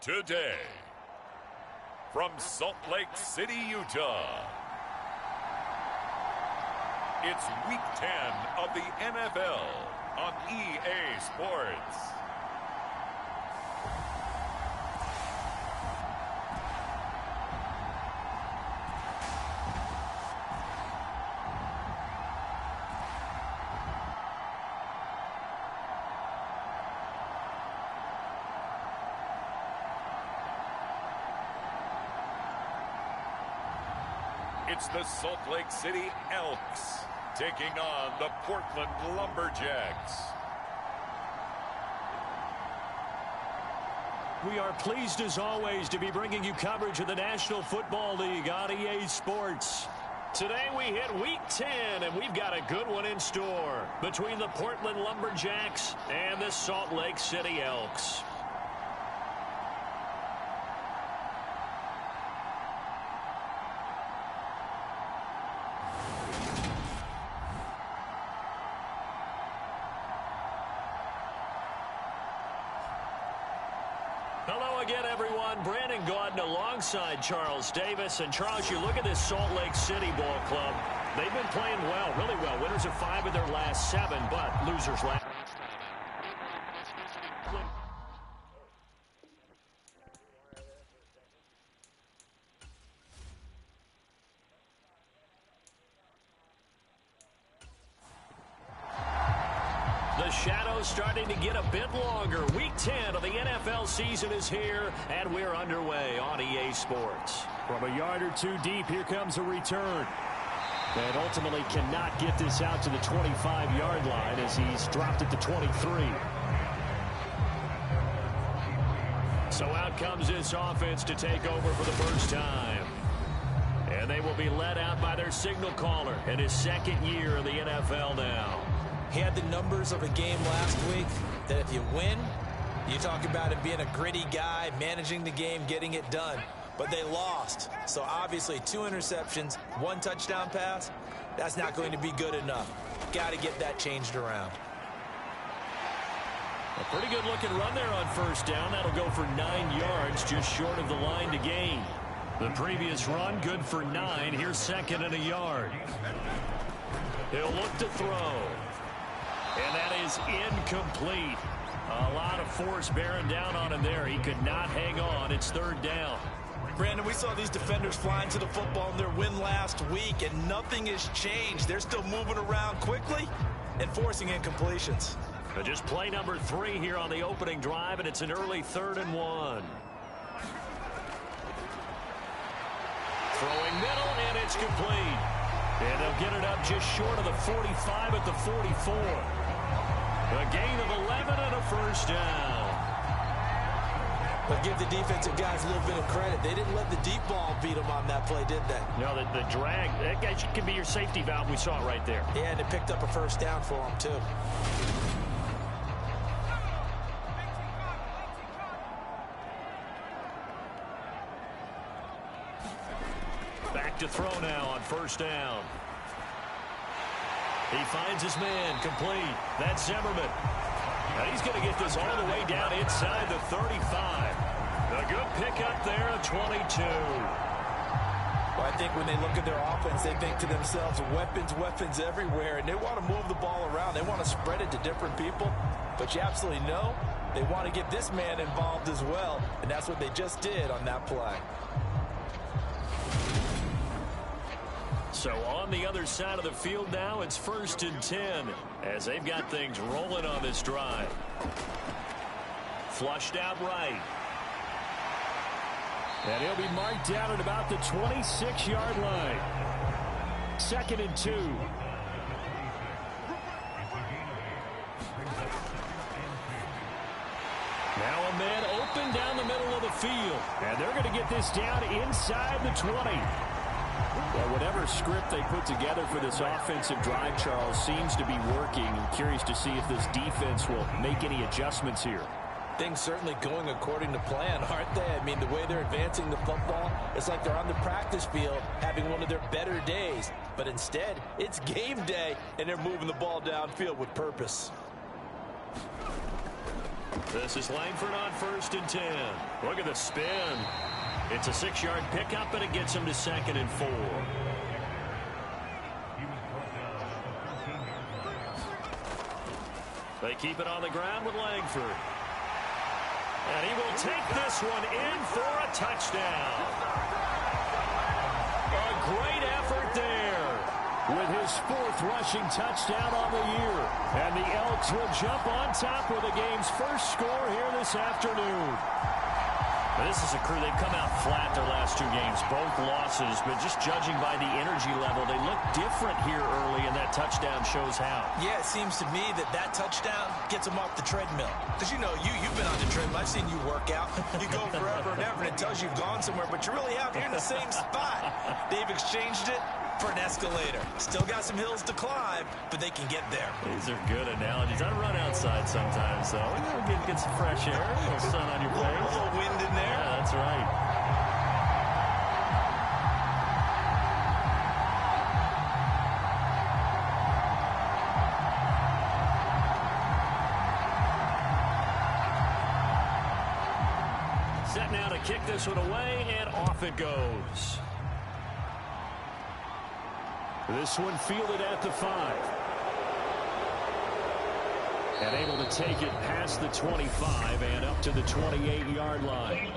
Today, from Salt Lake City, Utah, it's Week 10 of the NFL on EA Sports. It's the Salt Lake City Elks taking on the Portland Lumberjacks. We are pleased as always to be bringing you coverage of the National Football League on EA Sports. Today we hit Week 10 and we've got a good one in store between the Portland Lumberjacks and the Salt Lake City Elks. Hello again, everyone. Brandon Gaudin alongside Charles Davis. And, Charles, you look at this Salt Lake City ball club. They've been playing well, really well. Winners of 5 of their last 7, but losers last. The shadow's starting to get a bit longer. Week 10 of the NFL season is here, and we're underway on EA Sports. From a yard or two deep, here comes a return. And ultimately cannot get this out to the 25-yard line as he's dropped it to 23. So out comes this offense to take over for the first time. And they will be led out by their signal caller in his second year in the NFL now. He had the numbers of a game last week that if you win, you talk about him being a gritty guy, managing the game, getting it done. But they lost. So obviously 2 interceptions, 1 touchdown pass, that's not going to be good enough. Got to get that changed around. A pretty good looking run there on first down. That'll go for 9 yards, just short of the line to gain. The previous run, good for 9. Here's second and a yard. He'll look to throw. And that is incomplete. A lot of force bearing down on him there. He could not hang on. It's third down. Brandon, we saw these defenders flying to the football in their win last week, and nothing has changed. They're still moving around quickly and forcing incompletions. Just play number 3 here on the opening drive, and it's an early 3rd and 1. Throwing middle, and it's complete. And they'll get it up just short of the 45 at the 44. A gain of 11 and a first down. But give the defensive guys a little bit of credit. They didn't let the deep ball beat them on that play, did they? No, the drag, that guy can be your safety valve. We saw it right there. Yeah, and it picked up a first down for them, too. Back to throw now on first down. He finds his man, complete. That's Zimmerman. And he's going to get this all the way down inside the 35. A good pickup there at 22. Well, I think when they look at their offense, they think to themselves, weapons everywhere, and they want to move the ball around. They want to spread it to different people. But you absolutely know they want to get this man involved as well, and that's what they just did on that play. So on the other side of the field now, it's 1st and 10 as they've got things rolling on this drive. Flushed out right. And he'll be marked down at about the 26-yard line. 2nd and 2. Now a man open down the middle of the field. And they're going to get this down inside the 20. Well, whatever script they put together for this offensive drive, Charles, seems to be working. I'm curious to see if this defense will make any adjustments here. Things certainly going according to plan, aren't they? I mean, the way they're advancing the football, it's like they're on the practice field having one of their better days. But instead, it's game day, and they're moving the ball downfield with purpose. This is Langford on 1st and 10. Look at the spin. It's a 6-yard pickup, and it gets him to 2nd and 4. They keep it on the ground with Langford. And he will take this one in for a touchdown. A great effort there with his 4th rushing touchdown on the year. And the Elks will jump on top with the game's first score here this afternoon. This is a crew, they've come out flat their last 2 games, both losses, but just judging by the energy level, they look different here early, and that touchdown shows how. Yeah, it seems to me that touchdown gets them off the treadmill. Because, you know, you've been on the treadmill. I've seen you work out. You go forever and ever, and it tells you've gone somewhere, but you really haven't. You're in the same spot. They've exchanged it for an escalator. Still got some hills to climb, but they can get there. These are good analogies. I run outside sometimes, though. Get some fresh air, a little sun on your face. A little wind in there. Yeah, that's right. Set now to kick this one away, and off it goes. This one fielded at the 5. And able to take it past the 25 and up to the 28-yard line.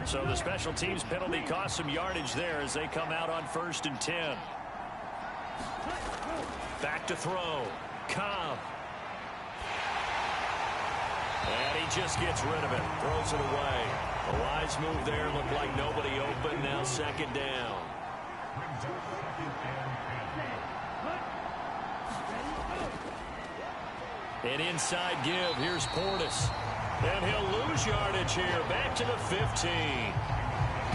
So the special teams penalty cost some yardage there as they come out on 1st and 10. Back to throw. Cobb. And he just gets rid of it. Throws it away. A wise move there. Looked like nobody open. Now 2nd down. An inside give. Here's Portis. And he'll lose yardage here. Back to the 15.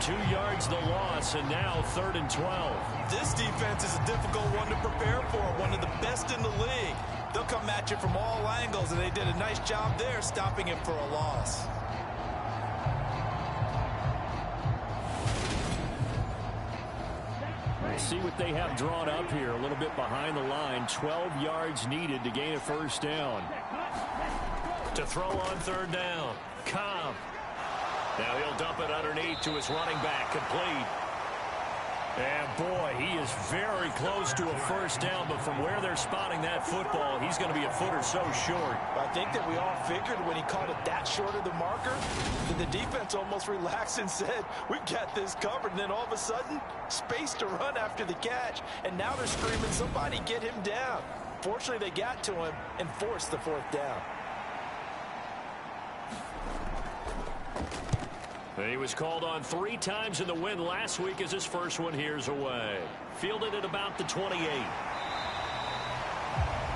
2 yards the loss, and now 3rd and 12. This defense is a difficult one to prepare for. One of the best in the league. They'll come at you from all angles, and they did a nice job there stopping it for a loss. Let's see what they have drawn up here. A little bit behind the line. 12 yards needed to gain a 1st down. To throw on 3rd down. Cobb. Now he'll dump it underneath to his running back. Complete. And boy, he is very close to a 1st down, but from where they're spotting that football, he's going to be a foot or so short. I think that we all figured when he caught it that short of the marker, that the defense almost relaxed and said, we've got this covered. And then all of a sudden, space to run after the catch. And now they're screaming, somebody get him down. Fortunately, they got to him and forced the 4th down. He was called on 3 times in the win last week as his first one here's away. Fielded at about the 28.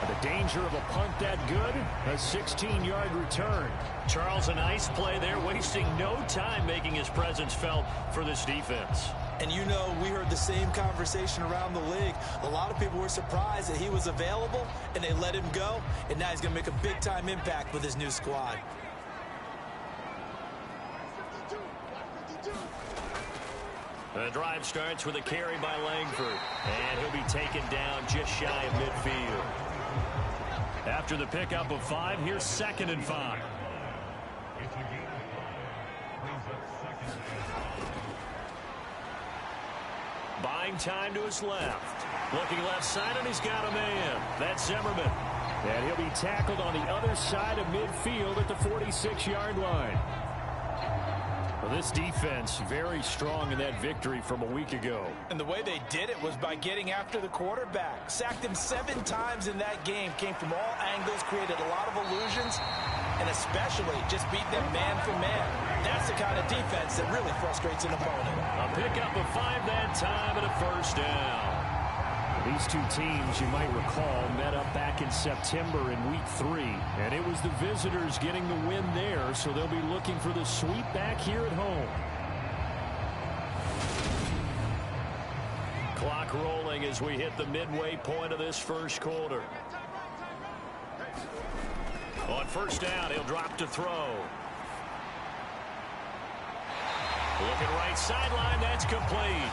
The danger of a punt that good, a 16-yard return. Charles, a nice play there, wasting no time making his presence felt for this defense. And you know, we heard the same conversation around the league. A lot of people were surprised that he was available, and they let him go. And now he's going to make a big-time impact with his new squad. The drive starts with a carry by Langford. And he'll be taken down just shy of midfield. After the pickup of 5, here's 2nd and 5. Buying time to his left. Looking left side, and he's got a man. That's Zimmerman. And he'll be tackled on the other side of midfield at the 46-yard line. Well, this defense very strong in that victory from a week ago. And the way they did it was by getting after the quarterback. Sacked him 7 times in that game. Came from all angles, created a lot of illusions, and especially just beat them man for man. That's the kind of defense that really frustrates an opponent. A pickup of 5 that time and a 1st down. These two teams, you might recall, met up back in September in Week 3, and it was the visitors getting the win there, so they'll be looking for the sweep back here at home. Clock rolling as we hit the midway point of this first quarter. On 1st down, he'll drop to throw. Looking right sideline, that's complete.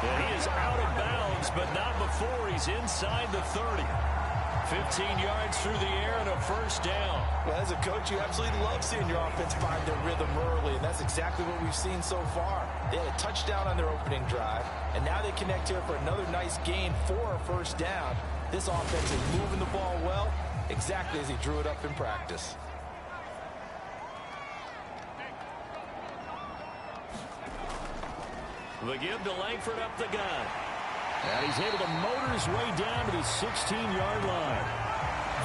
And he is out of bounds, but not before he's inside the 30. 15 yards through the air and a first down. Well, as a coach, you absolutely love seeing your offense find their rhythm early, and that's exactly what we've seen so far. They had a touchdown on their opening drive, and now they connect here for another nice gain for a first down. This offense is moving the ball well, exactly as he drew it up in practice. The give to Langford up the gun. And he's able to motor his way down to the 16-yard line.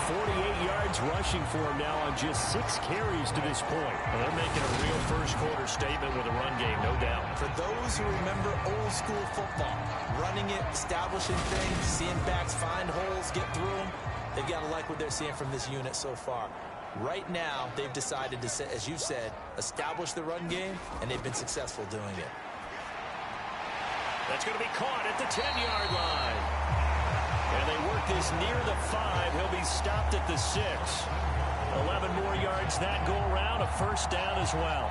48 yards rushing for him now on just 6 carries to this point. Well, they're making a real first-quarter statement with a run game, no doubt. For those who remember old-school football, running it, establishing things, seeing backs find holes, get through them, they've got to like what they're seeing from this unit so far. Right now, they've decided to, as you said, establish the run game, and they've been successful doing it. That's going to be caught at the 10-yard line. And they work this near the 5. He'll be stopped at the 6. 11 more yards that go around, a first down as well.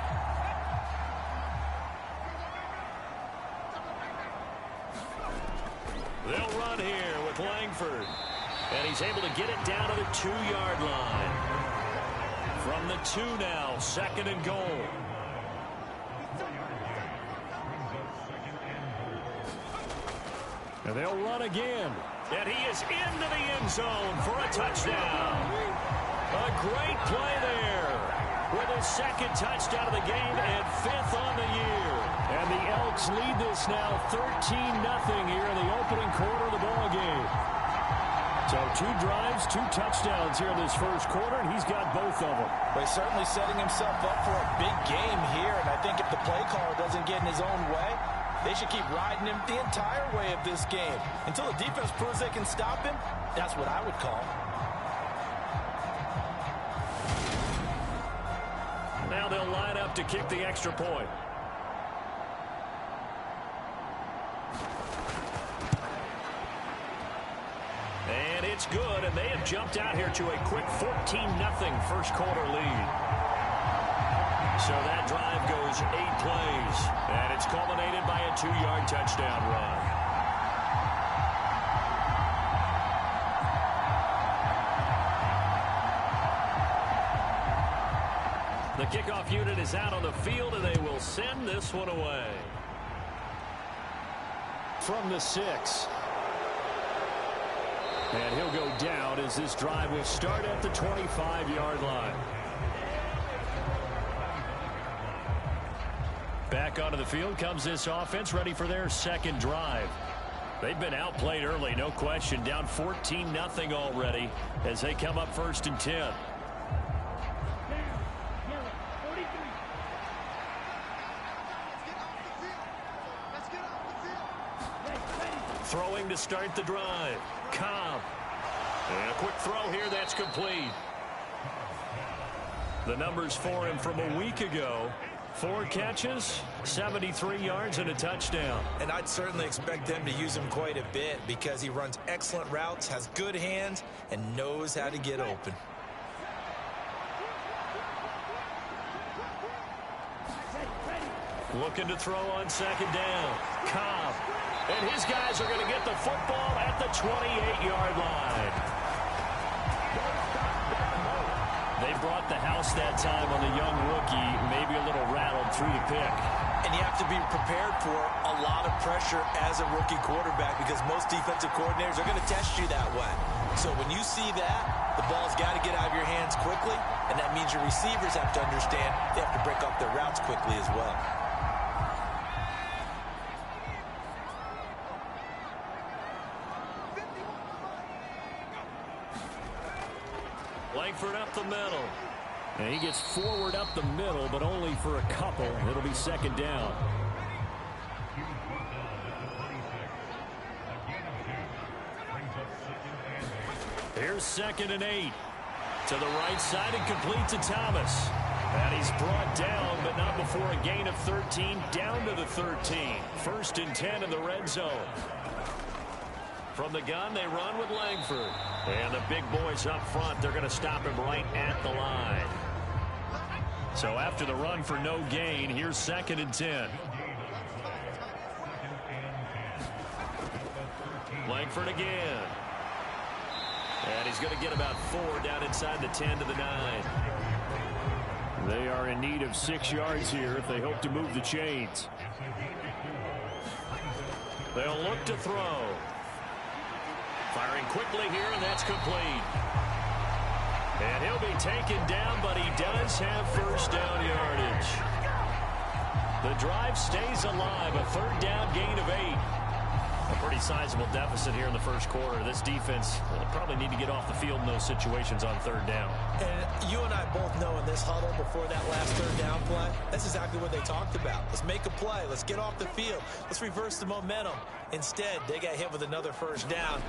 They'll run here with Langford. And he's able to get it down to the 2-yard line. From the 2 now, 2nd and goal. And they'll run again. And he is into the end zone for a touchdown. A great play there. With his 2nd touchdown of the game and 5th on the year. And the Elks lead this now 13-0 here in the opening quarter of the ball game. So 2 drives, 2 touchdowns here in this first quarter, and he's got both of them. But he's certainly setting himself up for a big game here, and I think if the play caller doesn't get in his own way, they should keep riding him the entire way of this game. Until the defense proves they can stop him, that's what I would call. Now they'll line up to kick the extra point. And it's good, and they have jumped out here to a quick 14-0 first quarter lead. So that drive goes 8 plays, and it's culminated by a 2-yard touchdown run. The kickoff unit is out on the field, and they will send this one away. From the 6. And he'll go down as this drive will start at the 25-yard line. Back onto the field comes this offense, ready for their 2nd drive. They've been outplayed early, no question. Down 14-0 already as they come up 1st and 10. Throwing to start the drive. Cobb. And a quick throw here, that's complete. The numbers for him from a week ago. 4 catches, 73 yards, and a touchdown. And I'd certainly expect them to use him quite a bit because he runs excellent routes, has good hands, and knows how to get open. Looking to throw on 2nd down. Cobb. And his guys are going to get the football at the 28-yard line. They brought the house that time on the young rookie, maybe a little rattled through the pick. And you have to be prepared for a lot of pressure as a rookie quarterback because most defensive coordinators are going to test you that way. So when you see that, the ball's got to get out of your hands quickly, and that means your receivers have to understand they have to break up their routes quickly as well. Langford up the middle. And he gets forward up the middle, but only for a couple. It'll be 2nd down. Here's 2nd and 8. To the right side and complete to Thomas. And he's brought down, but not before a gain of 13, down to the 13. 1st and 10 in the red zone. From the gun, they run with Langford. And the big boys up front, they're going to stop him right at the line. So after the run for no gain, here's 2nd and 10. Langford again. And he's going to get about 4 down inside the 10 to the 9. They are in need of 6 yards here if they hope to move the chains. They'll look to throw. Firing quickly here, and that's complete. And he'll be taken down, but he does have first down yardage. The drive stays alive, a 3rd down gain of 8. A pretty sizable deficit here in the first quarter. This defense will probably need to get off the field in those situations on 3rd down. And you and I both know in this huddle before that last 3rd down play, that's exactly what they talked about. Let's make a play. Let's get off the field. Let's reverse the momentum. Instead, they got hit with another first down,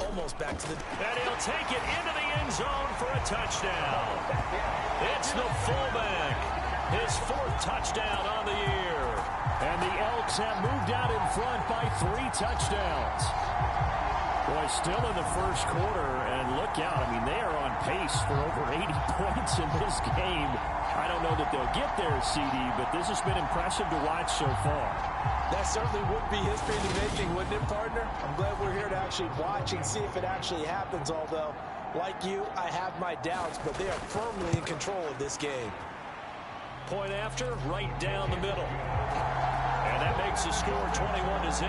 almost back to the... And he'll take it into the end zone for a touchdown. It's the fullback. His 4th touchdown on the year. And the Elks have moved out in front by 3 touchdowns. Boy, still in the first quarter, and look out. I mean, they are on pace for over 80 points in this game. I don't know that they'll get there, CD, but this has been impressive to watch so far. That certainly would be history in the making, wouldn't it, partner? I'm glad we're here to actually watch and see if it actually happens, although, like you, I have my doubts, but they are firmly in control of this game. Point after, right down the middle. And that makes the score 21-0.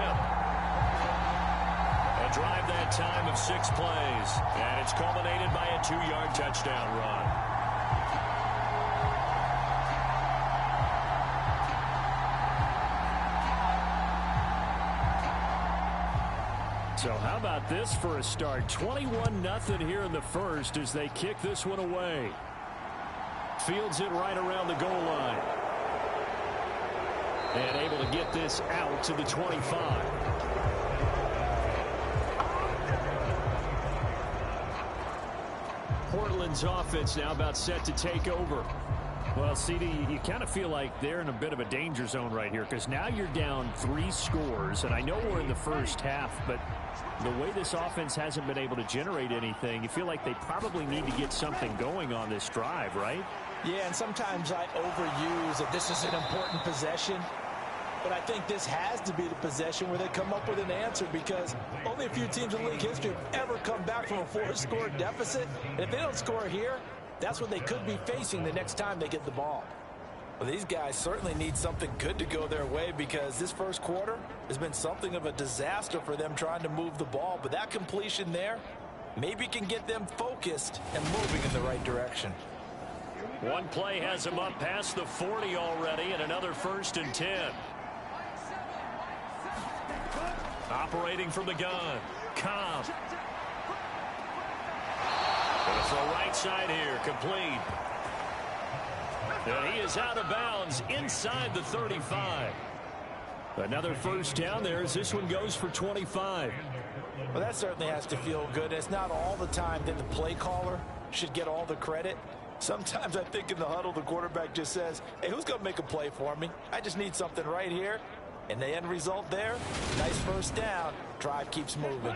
A drive that time of 6 plays. And it's culminated by a 2-yard touchdown run. So how about this for a start? 21-0 here in the first as they kick this one away. Fields it right around the goal line. And able to get this out to the 25. Portland's offense now about set to take over. Well, CD, you kind of feel like they're in a bit of a danger zone right here because now you're down 3 scores. And I know we're in the first half, but the way this offense hasn't been able to generate anything, you feel like they probably need to get something going on this drive, right? Yeah, and sometimes I overuse that this is an important possession. But I think this has to be the possession where they come up with an answer because only a few teams in league history have ever come back from a 4-score deficit. And if they don't score here, that's what they could be facing the next time they get the ball. Well, these guys certainly need something good to go their way because this first quarter has been something of a disaster for them trying to move the ball. But that completion there maybe can get them focused and moving in the right direction. One play has him up past the 40 already and another 1st and 10. Operating from the gun. Cobb. Going to throw right side here. Complete. And he is out of bounds inside the 35. Another first down there as this one goes for 25. Well, that certainly has to feel good. It's not all the time that the play caller should get all the credit. Sometimes I think in the huddle, the quarterback just says, hey, who's going to make a play for me? I just need something right here. And the end result there, nice first down. Drive keeps moving.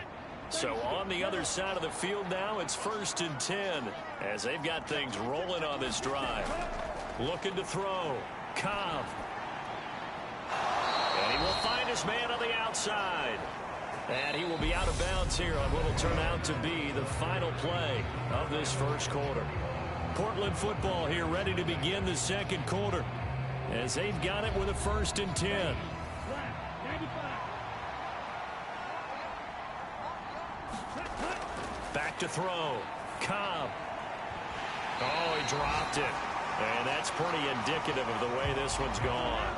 So on the other side of the field now, it's 1st and 10 as they've got things rolling on this drive. Looking to throw. Cobb. And he will find his man on the outside. And he will be out of bounds here on what will turn out to be the final play of this first quarter. Portland football here ready to begin the second quarter as they've got it with a 1st and 10. Back to throw. Cobb. Oh, he dropped it. And that's pretty indicative of the way this one's gone.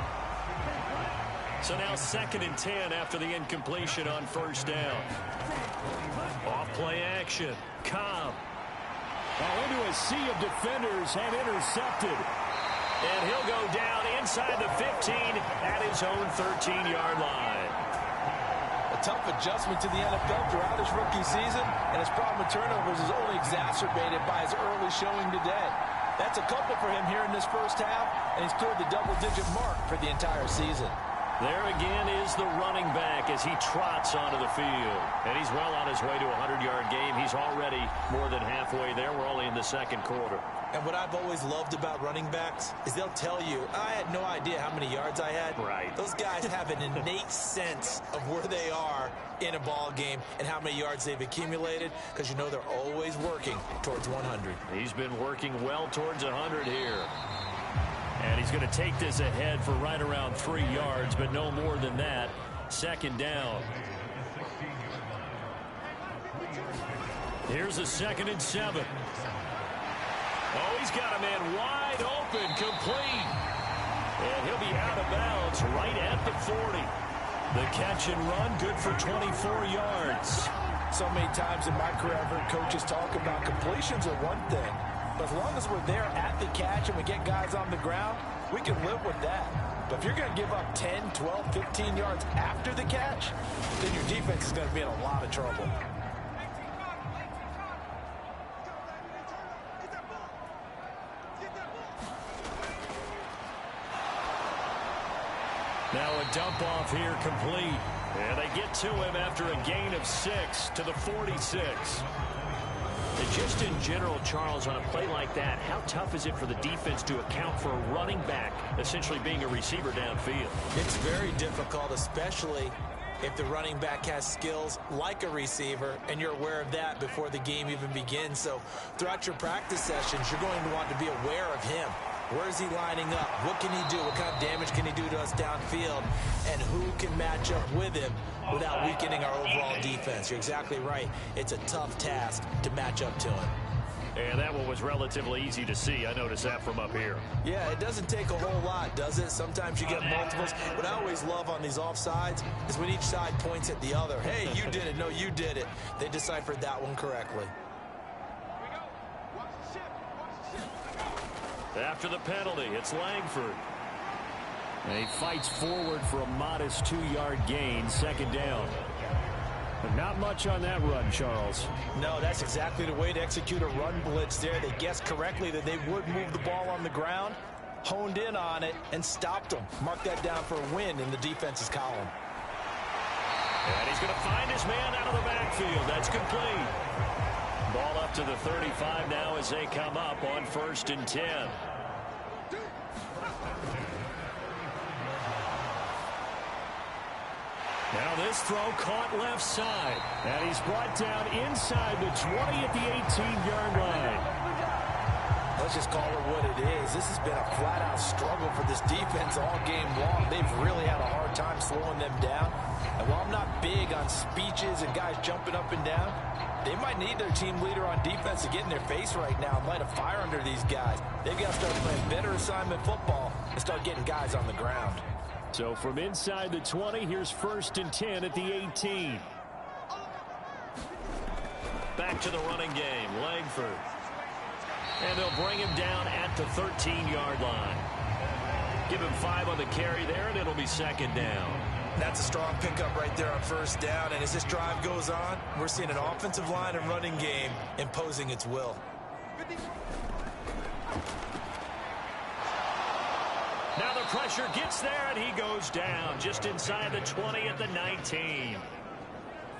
So now 2nd and 10 after the incompletion on 1st down. Off play action. Cobb. Into a sea of defenders and intercepted. And he'll go down inside the 15 at his own 13-yard line. A tough adjustment to the NFL throughout his rookie season, and his problem with turnovers is only exacerbated by his early showing today. That's a couple for him here in this first half, and he's cleared the double-digit mark for the entire season. There again is the running back as he trots onto the field. And he's well on his way to a 100-yard game. He's already more than halfway there. We're only in the second quarter. And what I've always loved about running backs is they'll tell you, I had no idea how many yards I had. Right. Those guys have an innate sense of where they are in a ball game and how many yards they've accumulated, because you know they're always working towards 100. He's been working well towards 100 here. And he's going to take this ahead for right around 3 yards, but no more than that. Second down. Here's a 2nd and 7. Oh, he's got a man wide open, complete. And he'll be out of bounds right at the 40. The catch and run, good for 24 yards. So many times in my career, I've heard coaches talk about completions are one thing. But as long as we're there at the catch and we get guys on the ground, we can live with that. But if you're going to give up 10, 12, 15 yards after the catch, then your defense is going to be in a lot of trouble. Now a dump off here complete. And they get to him after a gain of 6 to the 46. And just in general, Charles, on a play like that, how tough is it for the defense to account for a running back essentially being a receiver downfield? It's very difficult, especially if the running back has skills like a receiver, and you're aware of that before the game even begins. So throughout your practice sessions, you're going to want to be aware of him. Where is he lining up? What can he do? What kind of damage can he do to us downfield? And who can match up with him without weakening our overall defense? You're exactly right. It's a tough task to match up to him. And that one was relatively easy to see. I noticed that from up here. Yeah, it doesn't take a whole lot, does it? Sometimes you get multiples. What I always love on these offsides is when each side points at the other. Hey, you did it. No, you did it. They deciphered that one correctly. After the penalty, it's Langford. And he fights forward for a modest 2-yard gain, second down. But not much on that run, Charles. No, that's exactly the way to execute a run blitz there. They guessed correctly that they would move the ball on the ground, honed in on it, and stopped them. Mark that down for a win in the defense's column. And he's going to find his man out of the backfield. That's complete. Ball up to the 35 now as they come up on 1st and 10. Now this throw caught left side. And he's brought down inside the 20 at the 18-yard line. Let's just call it what it is. This has been a flat-out struggle for this defense all game long. They've really had a hard time slowing them down. And while I'm not big on speeches and guys jumping up and down, they might need their team leader on defense to get in their face right now and light a fire under these guys. They've got to start playing better assignment football and start getting guys on the ground. So from inside the 20, here's 1st and 10 at the 18. Back to the running game, Langford. And they'll bring him down at the 13-yard line. Give him 5 on the carry there, and it'll be second down. That's a strong pickup right there on 1st down. And as this drive goes on, we're seeing an offensive line and running game imposing its will. Now the pressure gets there, and he goes down just inside the 20 at the 19.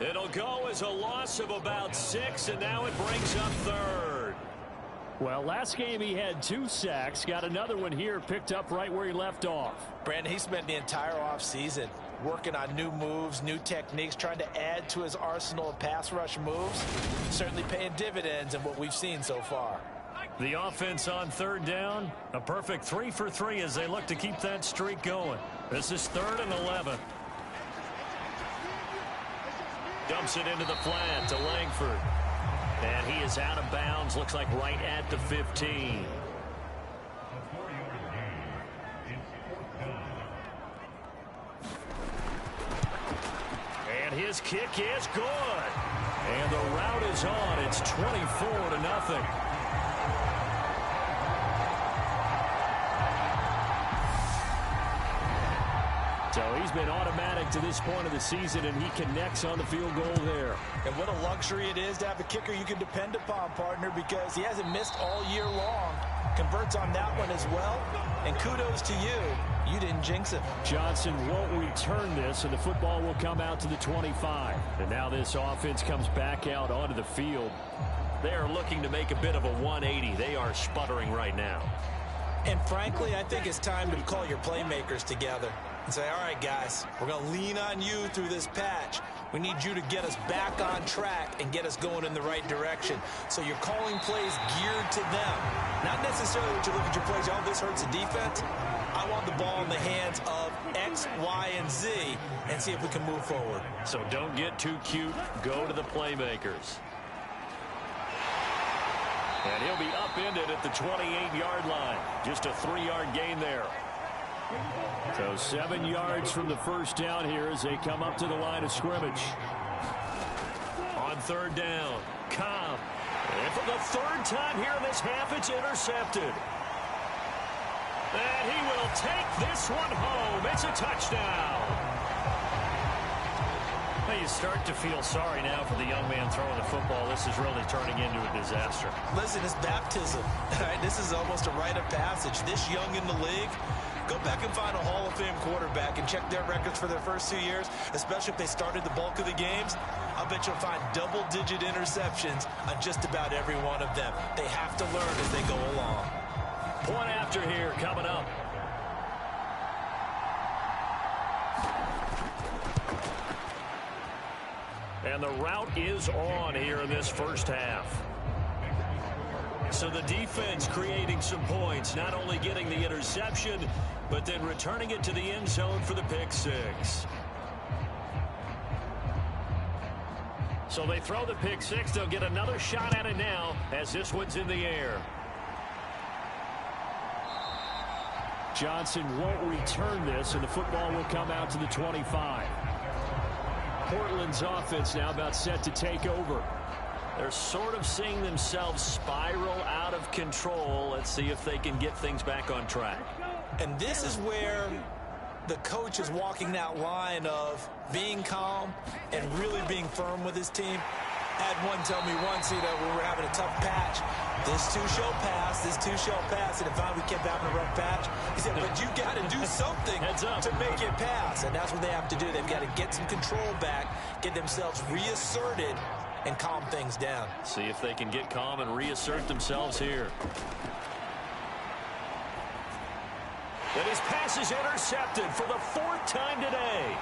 It'll go as a loss of about 6, and now it brings up 3rd. Well, last game he had 2 sacks. Got another one here, picked up right where he left off. Brandon, he spent the entire offseason working on new moves, new techniques, trying to add to his arsenal of pass rush moves. Certainly paying dividends in what we've seen so far. The offense on 3rd down, a perfect 3 for 3 as they look to keep that streak going. This is 3rd and 11. Dumps it into the flat to Langford. And he is out of bounds, looks like right at the 15. And his kick is good. And the route is on. It's 24-0. So he's been automatic to this point of the season, and he connects on the field goal there. And what a luxury it is to have a kicker you can depend upon, partner, because he hasn't missed all year long. converts on that one as well. And kudos to you. You didn't jinx it. Johnson won't return this, and the football will come out to the 25. And now this offense comes back out onto the field. They are looking to make a bit of a 180. They are sputtering right now. And frankly, I think it's time to call your playmakers together and say, all right, guys, we're going to lean on you through this patch. We need you to get us back on track and get us going in the right direction. So you're calling plays geared to them. Not necessarily what you look at your plays, oh, this hurts the defense. I want the ball in the hands of X, Y, and Z and see if we can move forward. So don't get too cute. Go to the playmakers. And he'll be upended at the 28-yard line. Just a 3-yard gain there. So 7 yards from the first down here as they come up to the line of scrimmage. On third down, Cobb. And for the third time here in this half, it's intercepted. And he will take this one home. It's a touchdown. You start to feel sorry now for the young man throwing the football. This is really turning into a disaster. Listen, it's baptism. Right? This is almost a rite of passage. This young in the league, go back and find a Hall of Fame quarterback and check their records for their first 2 years, especially if they started the bulk of the games. I bet you'll find double-digit interceptions on just about every one of them. They have to learn as they go along. Point after here coming up. And the route is on here in this first half. So the defense creating some points, not only getting the interception, but then returning it to the end zone for the pick six. So they throw the pick six. They'll get another shot at it now as this one's in the air. Johnson won't return this, and the football will come out to the 25. Portland's offense now about set to take over. They're sort of seeing themselves spiral out of control. Let's see if they can get things back on track. And this is where the coach is walking that line of being calm and really being firm with his team. Had one tell me once, we were having a tough patch. This too shall pass, this too shall pass. And if finally we kept having a rough patch, he said, but you got to do something to make it pass. And that's what they have to do. They've got to get some control back, get themselves reasserted, and calm things down. See if they can get calm and reassert themselves here. And his pass is intercepted for the 4th time today.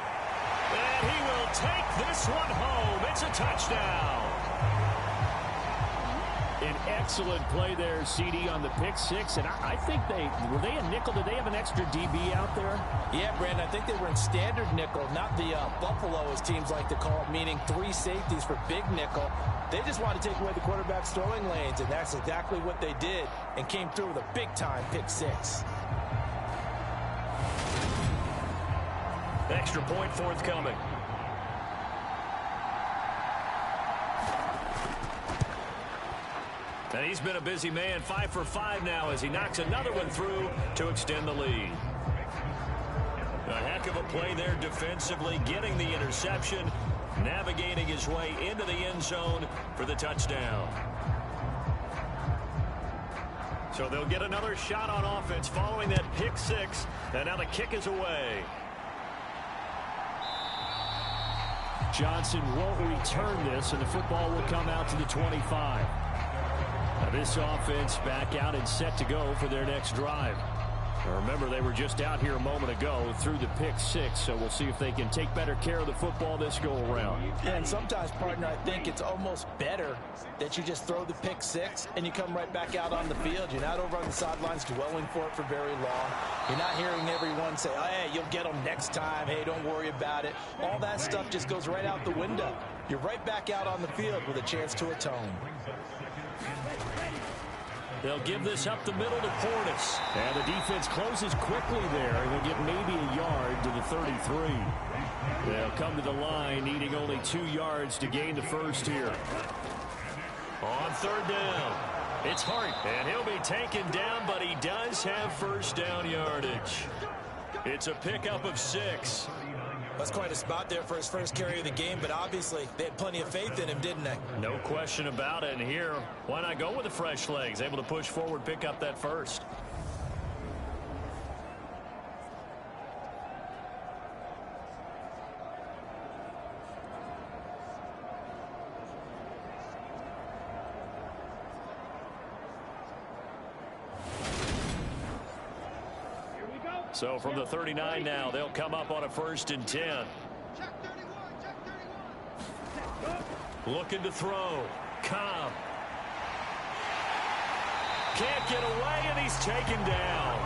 And he will take this one home. It's a touchdown. An excellent play there, CD, on the pick six. And I think were they a nickel? Did they have an extra DB out there? Yeah, Brandon, I think they were in standard nickel, not the Buffalo, as teams like to call it, meaning 3 safeties for big nickel. They just want to take away the quarterback's throwing lanes, and that's exactly what they did and came through with a big-time pick six. Extra point forthcoming. And he's been a busy man, 5 for 5 now as he knocks another one through to extend the lead. A heck of a play there defensively, getting the interception, navigating his way into the end zone for the touchdown. So they'll get another shot on offense following that pick six, and now the kick is away. Johnson won't return this, and the football will come out to the 25. Now this offense back out and set to go for their next drive. Now remember, they were just out here a moment ago through the pick six, so we'll see if they can take better care of the football this go-around. Yeah, and sometimes, partner, I think it's almost better that you just throw the pick six and you come right back out on the field. You're not over on the sidelines dwelling for it for very long. You're not hearing everyone say, oh, hey, you'll get them next time. Hey, don't worry about it. All that stuff just goes right out the window. You're right back out on the field with a chance to atone. They'll give this up the middle to Portis. And the defense closes quickly there. And they'll get maybe a yard to the 33. They'll come to the line needing only 2 yards to gain the first here. On third down, it's Hart. And he'll be taken down, but he does have first down yardage. It's a pickup of 6. That's quite a spot there for his first carry of the game, but obviously they had plenty of faith in him, didn't they? No question about it. And here, why not go with the fresh legs? Able to push forward, pick up that first. So from the 39 now, they'll come up on a 1st and 10. Looking to throw. Cobb. Can't get away, and he's taken down.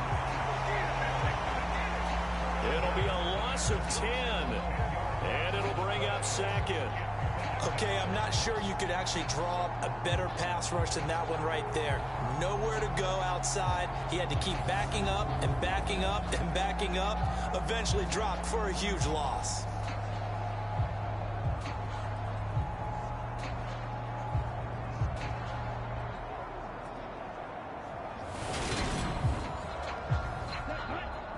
It'll be a loss of 10. And it'll bring up 2nd. Okay, I'm not sure you could actually draw up a better pass rush than that one right there. Nowhere to go outside. He had to keep backing up and backing up and backing up. Eventually dropped for a huge loss.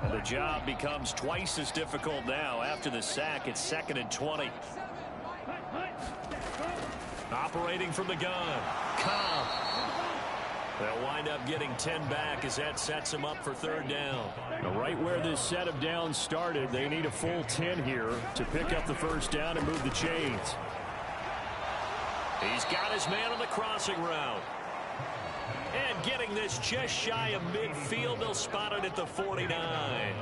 And the job becomes twice as difficult now. After the sack, it's 2nd and 20. Operating from the gun. Cobb. They'll wind up getting 10 back as that sets them up for 3rd down. Right where this set of downs started, they need a full 10 here to pick up the 1st down and move the chains. He's got his man on the crossing route. And getting this just shy of midfield, they'll spot it at the 49.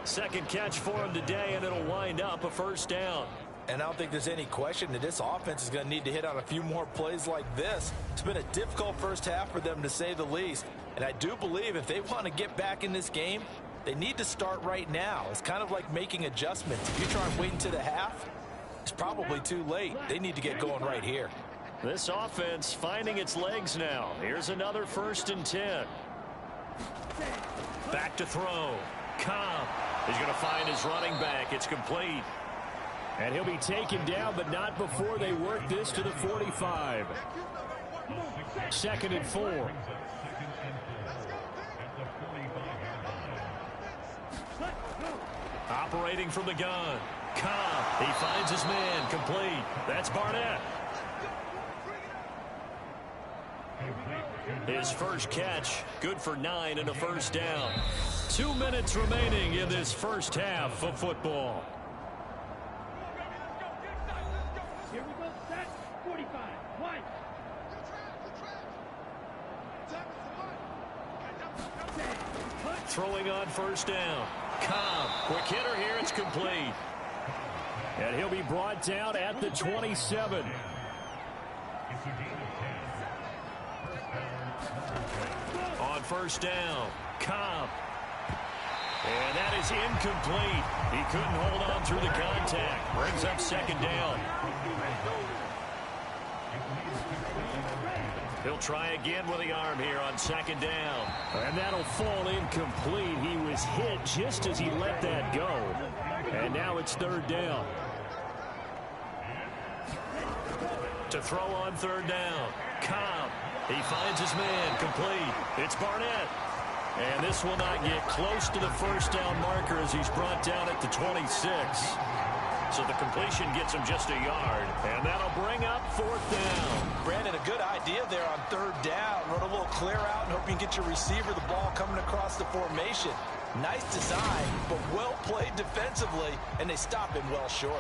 2nd catch for him today, and it'll wind up a 1st down. And I don't think there's any question that this offense is going to need to hit on a few more plays like this. It's been a difficult first half for them, to say the least. And I do believe if they want to get back in this game, they need to start right now. It's kind of like making adjustments. If you try and wait until the half, it's probably too late. They need to get going right here. This offense finding its legs now. Here's another 1st and 10. Back to throw. Cobb is going to find his running back. It's complete. And he'll be taken down, but not before they work this to the 45. 2nd and 4. Operating from the gun. Cobb. He finds his man. Complete. That's Barnett. His first catch. Good for 9 and a 1st down. 2 minutes remaining in this first half of football. Throwing on 1st down. Cobb. Quick hitter here. It's complete. And he'll be brought down at the 27. On 1st down. Cobb. And that is incomplete. He couldn't hold on through the contact. Brings up 2nd down. He'll try again with the arm here on 2nd down. And that'll fall incomplete. He was hit just as he let that go. And now it's 3rd down. To throw on 3rd down. Cobb. He finds his man. Complete. It's Barnett. And this will not get close to the 1st down marker as he's brought down at the 26. So the completion gets him just a yard. And that'll bring up 4th down. Brandon, a good idea there on 3rd down. Run a little clear out and hope you can get your receiver the ball coming across the formation. Nice design, but well played defensively, and they stop him well short.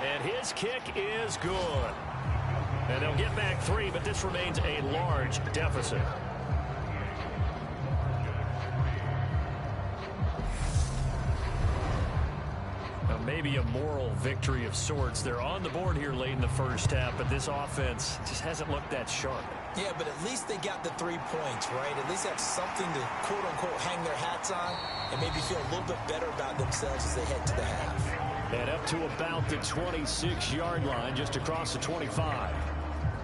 And his kick is good. And they'll get back 3, but this remains a large deficit. Now maybe a moral victory of sorts. They're on the board here late in the first half, but this offense just hasn't looked that sharp. Yeah, but at least they got the 3 points, right? At least have something to, quote-unquote, hang their hats on and maybe feel a little bit better about themselves as they head to the half. And up to about the 26-yard line, just across the 25.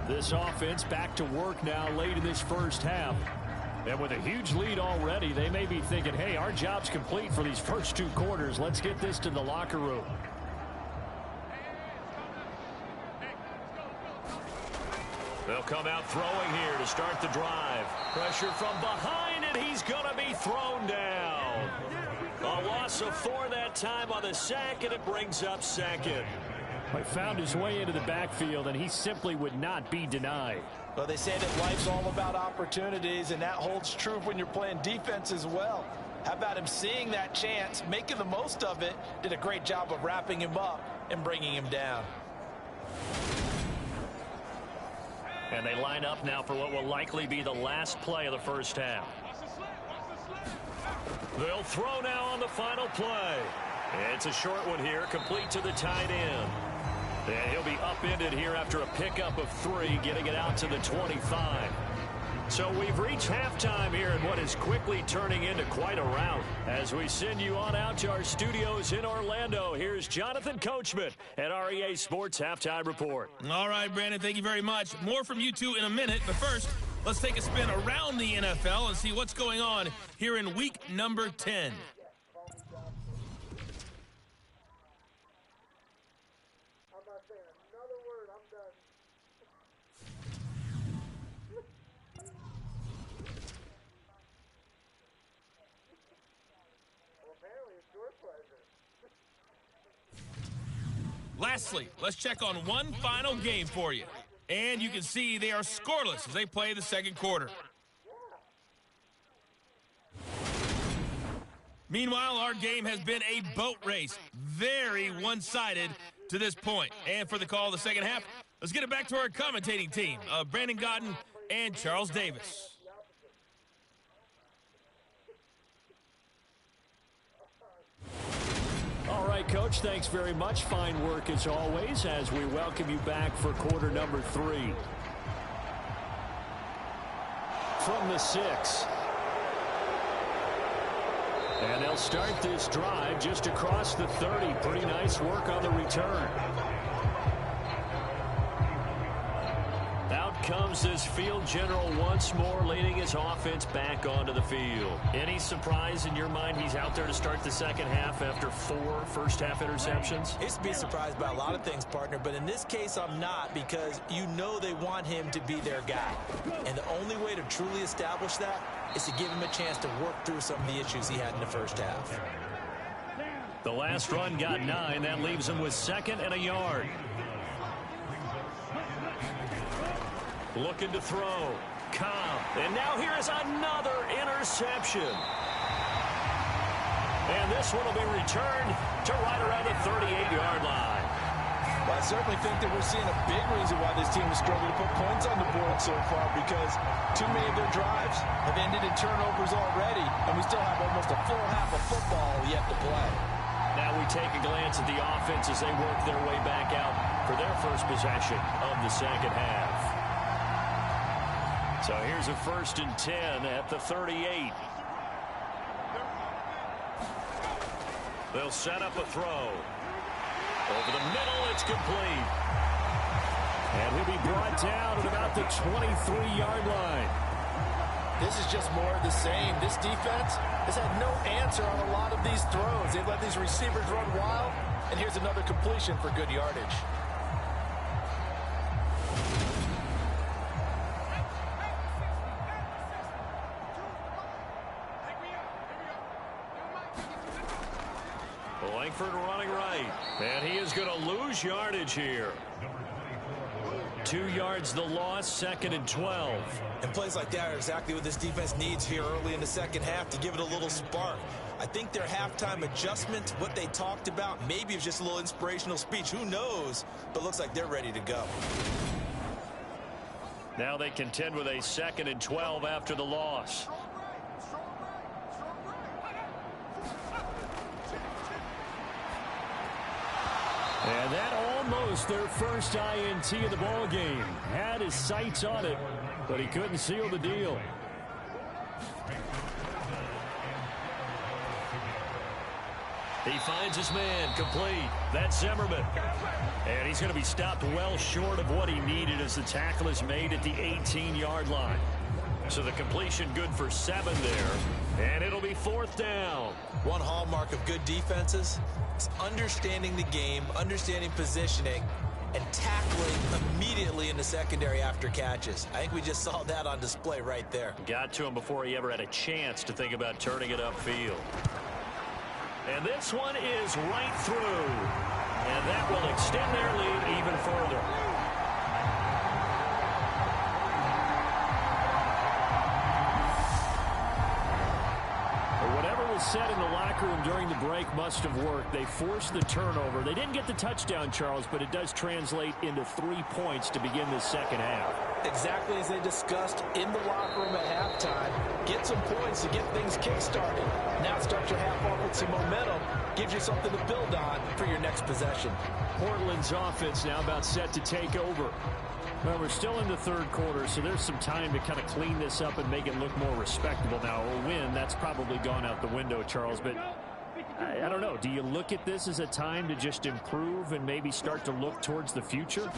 This offense back to work now late in this first half. And with a huge lead already, they may be thinking, hey, our job's complete for these first 2 quarters. Let's get this to the locker room. They'll come out throwing here to start the drive. Pressure from behind, and he's going to be thrown down. A loss of 4 that time on the sack, and it brings up second. He found his way into the backfield, and he simply would not be denied. Well, they say that life's all about opportunities, and that holds true when you're playing defense as well. How about him seeing that chance, making the most of it, did a great job of wrapping him up and bringing him down. And they line up now for what will likely be the last play of the first half. They'll throw now on the final play. It's a short one here, complete to the tight end. And he'll be upended here after a pickup of 3, getting it out to the 25. So we've reached halftime here in what is quickly turning into quite a rout. As we send you on out to our studios in Orlando, here's Jonathan Coachman at REA Sports Halftime Report. All right, Brandon, thank you very much. More from you two in a minute, but first, let's take a spin around the NFL and see what's going on here in week number 10. Lastly, let's check on one final game for you. And you can see they are scoreless as they play the second quarter. Meanwhile, our game has been a boat race. Very one-sided to this point. And for the call of the second half, let's get it back to our commentating team of Brandon Godden and Charles Davis. All right, Coach, thanks very much. Fine work as always as we welcome you back for quarter number 3. From the 6. And they'll start this drive just across the 30. Pretty nice work on the return. Out comes this field general once more, leading his offense back onto the field. Any surprise in your mind he's out there to start the second half after 4 first-half interceptions? I used to be surprised by a lot of things, partner, but in this case I'm not, because you know they want him to be their guy. And the only way to truly establish that is to give him a chance to work through some of the issues he had in the first half. The last run got 9. That leaves him with 2nd and a yard. Looking to throw. Cobb. And now here is another interception. And this one will be returned to right around the 38-yard line. Well, I certainly think that we're seeing a big reason why this team is struggling to put points on the board so far, because too many of their drives have ended in turnovers already, and we still have almost a full half of football yet to play. Now we take a glance at the offense as they work their way back out for their first possession of the second half. So here's a 1st and 10 at the 38. They'll set up a throw. Over the middle, it's complete. And he'll be brought down at about the 23-yard line. This is just more of the same. This defense has had no answer on a lot of these throws. They've let these receivers run wild, and here's another completion for good yardage. Langford running right, and he is going to lose yardage here. 2 yards the loss, 2nd and 12. And plays like that are exactly what this defense needs here early in the second half to give it a little spark. I think their halftime adjustment, what they talked about, maybe it's just a little inspirational speech. Who knows? But looks like they're ready to go. Now they contend with a 2nd and 12 after the loss. And that almost their first INT of the ball game. Had his sights on it, but he couldn't seal the deal. He finds his man, complete. That's Zimmerman. And he's going to be stopped well short of what he needed as the tackle is made at the 18-yard line. So the completion good for 7 there. And it'll be 4th down. One hallmark of good defenses is understanding the game, understanding positioning, and tackling immediately in the secondary after catches. I think we just saw that on display right there. Got to him before he ever had a chance to think about turning it upfield. And this one is right through. And that will extend their lead even further. Said in the locker room during the break must have worked. They forced the turnover. They didn't get the touchdown, Charles, but it does translate into 3 points to begin this second half. Exactly as they discussed in the locker room at halftime. Get some points to get things kick-started. Now start your half off with some momentum. Gives you something to build on for your next possession. Portland's offense now about set to take over. Well, we're still in the third quarter, so there's some time to kind of clean this up and make it look more respectable. Now, a win, that's probably gone out the window, Charles, but I don't know. Do you look at this as a time to just improve and maybe start to look towards the future?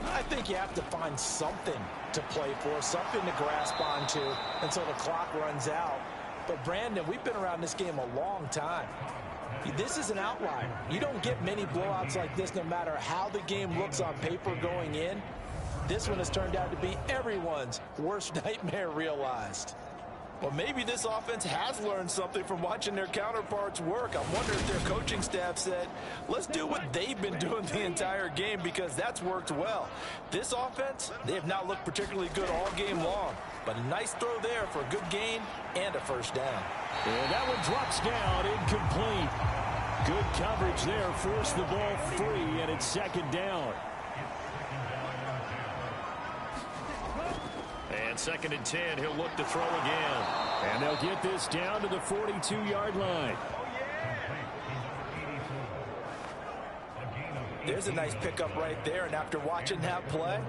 I think you have to find something to play for, something to grasp onto until the clock runs out. But, Brandon, we've been around this game a long time. This is an outlier. You don't get many blowouts like this no matter how the game looks on paper going in. This one has turned out to be everyone's worst nightmare realized. Well, maybe this offense has learned something from watching their counterparts work. I wonder if their coaching staff said, let's do what they've been doing the entire game because that's worked well. This offense, they have not looked particularly good all game long. But a nice throw there for a good gain and a first down. And that one drops down, incomplete. Good coverage there, forced the ball free, and it's second down. And 2nd and 10, he'll look to throw again. And they'll get this down to the 42-yard line. There's a nice pickup right there, and after watching that play,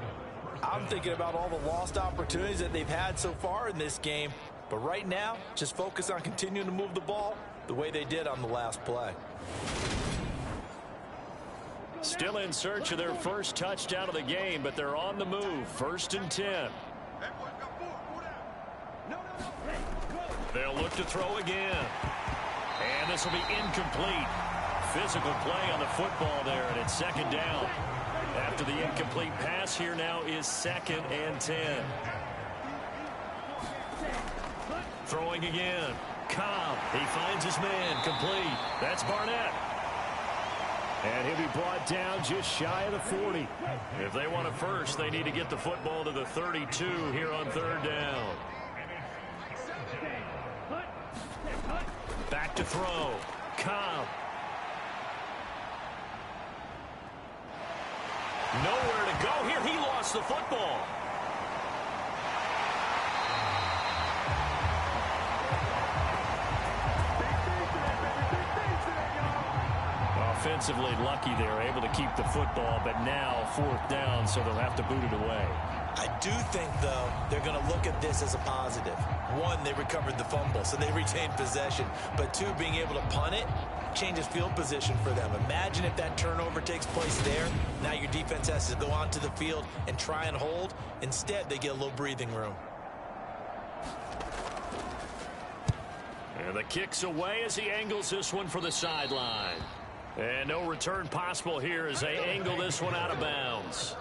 I'm thinking about all the lost opportunities that they've had so far in this game. But right now, just focus on continuing to move the ball the way they did on the last play. Still in search of their first touchdown of the game, but they're on the move. 1st and 10. They'll look to throw again. And this will be incomplete. Physical play on the football there, and it's 2nd down. After the incomplete pass, here now is 2nd and 10. Throwing again. Cobb, he finds his man, complete. That's Barnett. And he'll be brought down just shy of the 40. If they want a first, they need to get the football to the 32 here on 3rd down. Back to throw. Cobb. Nowhere to go here. He lost the football. Offensively lucky they're able to keep the football, but now 4th down, so they'll have to boot it away. I do think, though, they're going to look at this as a positive. One, they recovered the fumble, so they retained possession. But two, being able to punt it changes field position for them. Imagine if that turnover takes place there. Now your defense has to go onto the field and try and hold. Instead, they get a little breathing room. And the kick's away as he angles this one for the sideline. And no return possible here as they angle this one out of bounds.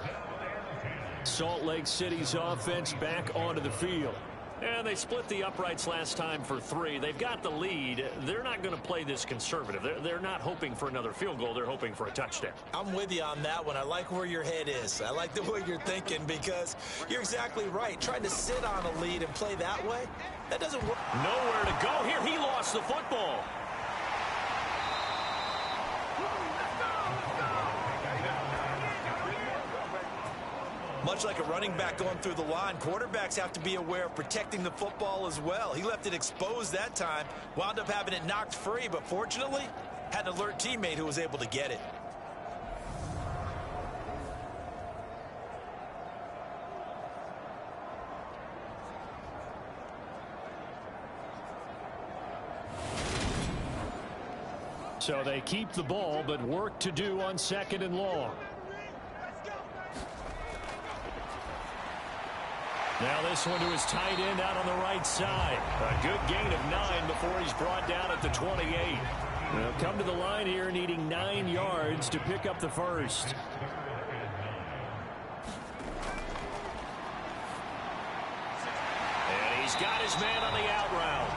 Salt Lake City's offense back onto the field. And they split the uprights last time for 3. They've got the lead. They're not going to play this conservative. They're not hoping for another field goal. They're hoping for a touchdown. I'm with you on that one. I like where your head is. I like the way you're thinking because you're exactly right. Trying to sit on a lead and play that way, that doesn't work. Nowhere to go here. He lost the football. Much like a running back going through the line, quarterbacks have to be aware of protecting the football as well. He left it exposed that time, wound up having it knocked free, but fortunately, had an alert teammate who was able to get it. So they keep the ball, but work to do on 2nd and long. Now this one to his tight end out on the right side. A good gain of 9 before he's brought down at the 28. They'll come to the line here needing 9 yards to pick up the first. He's got his man on the out route.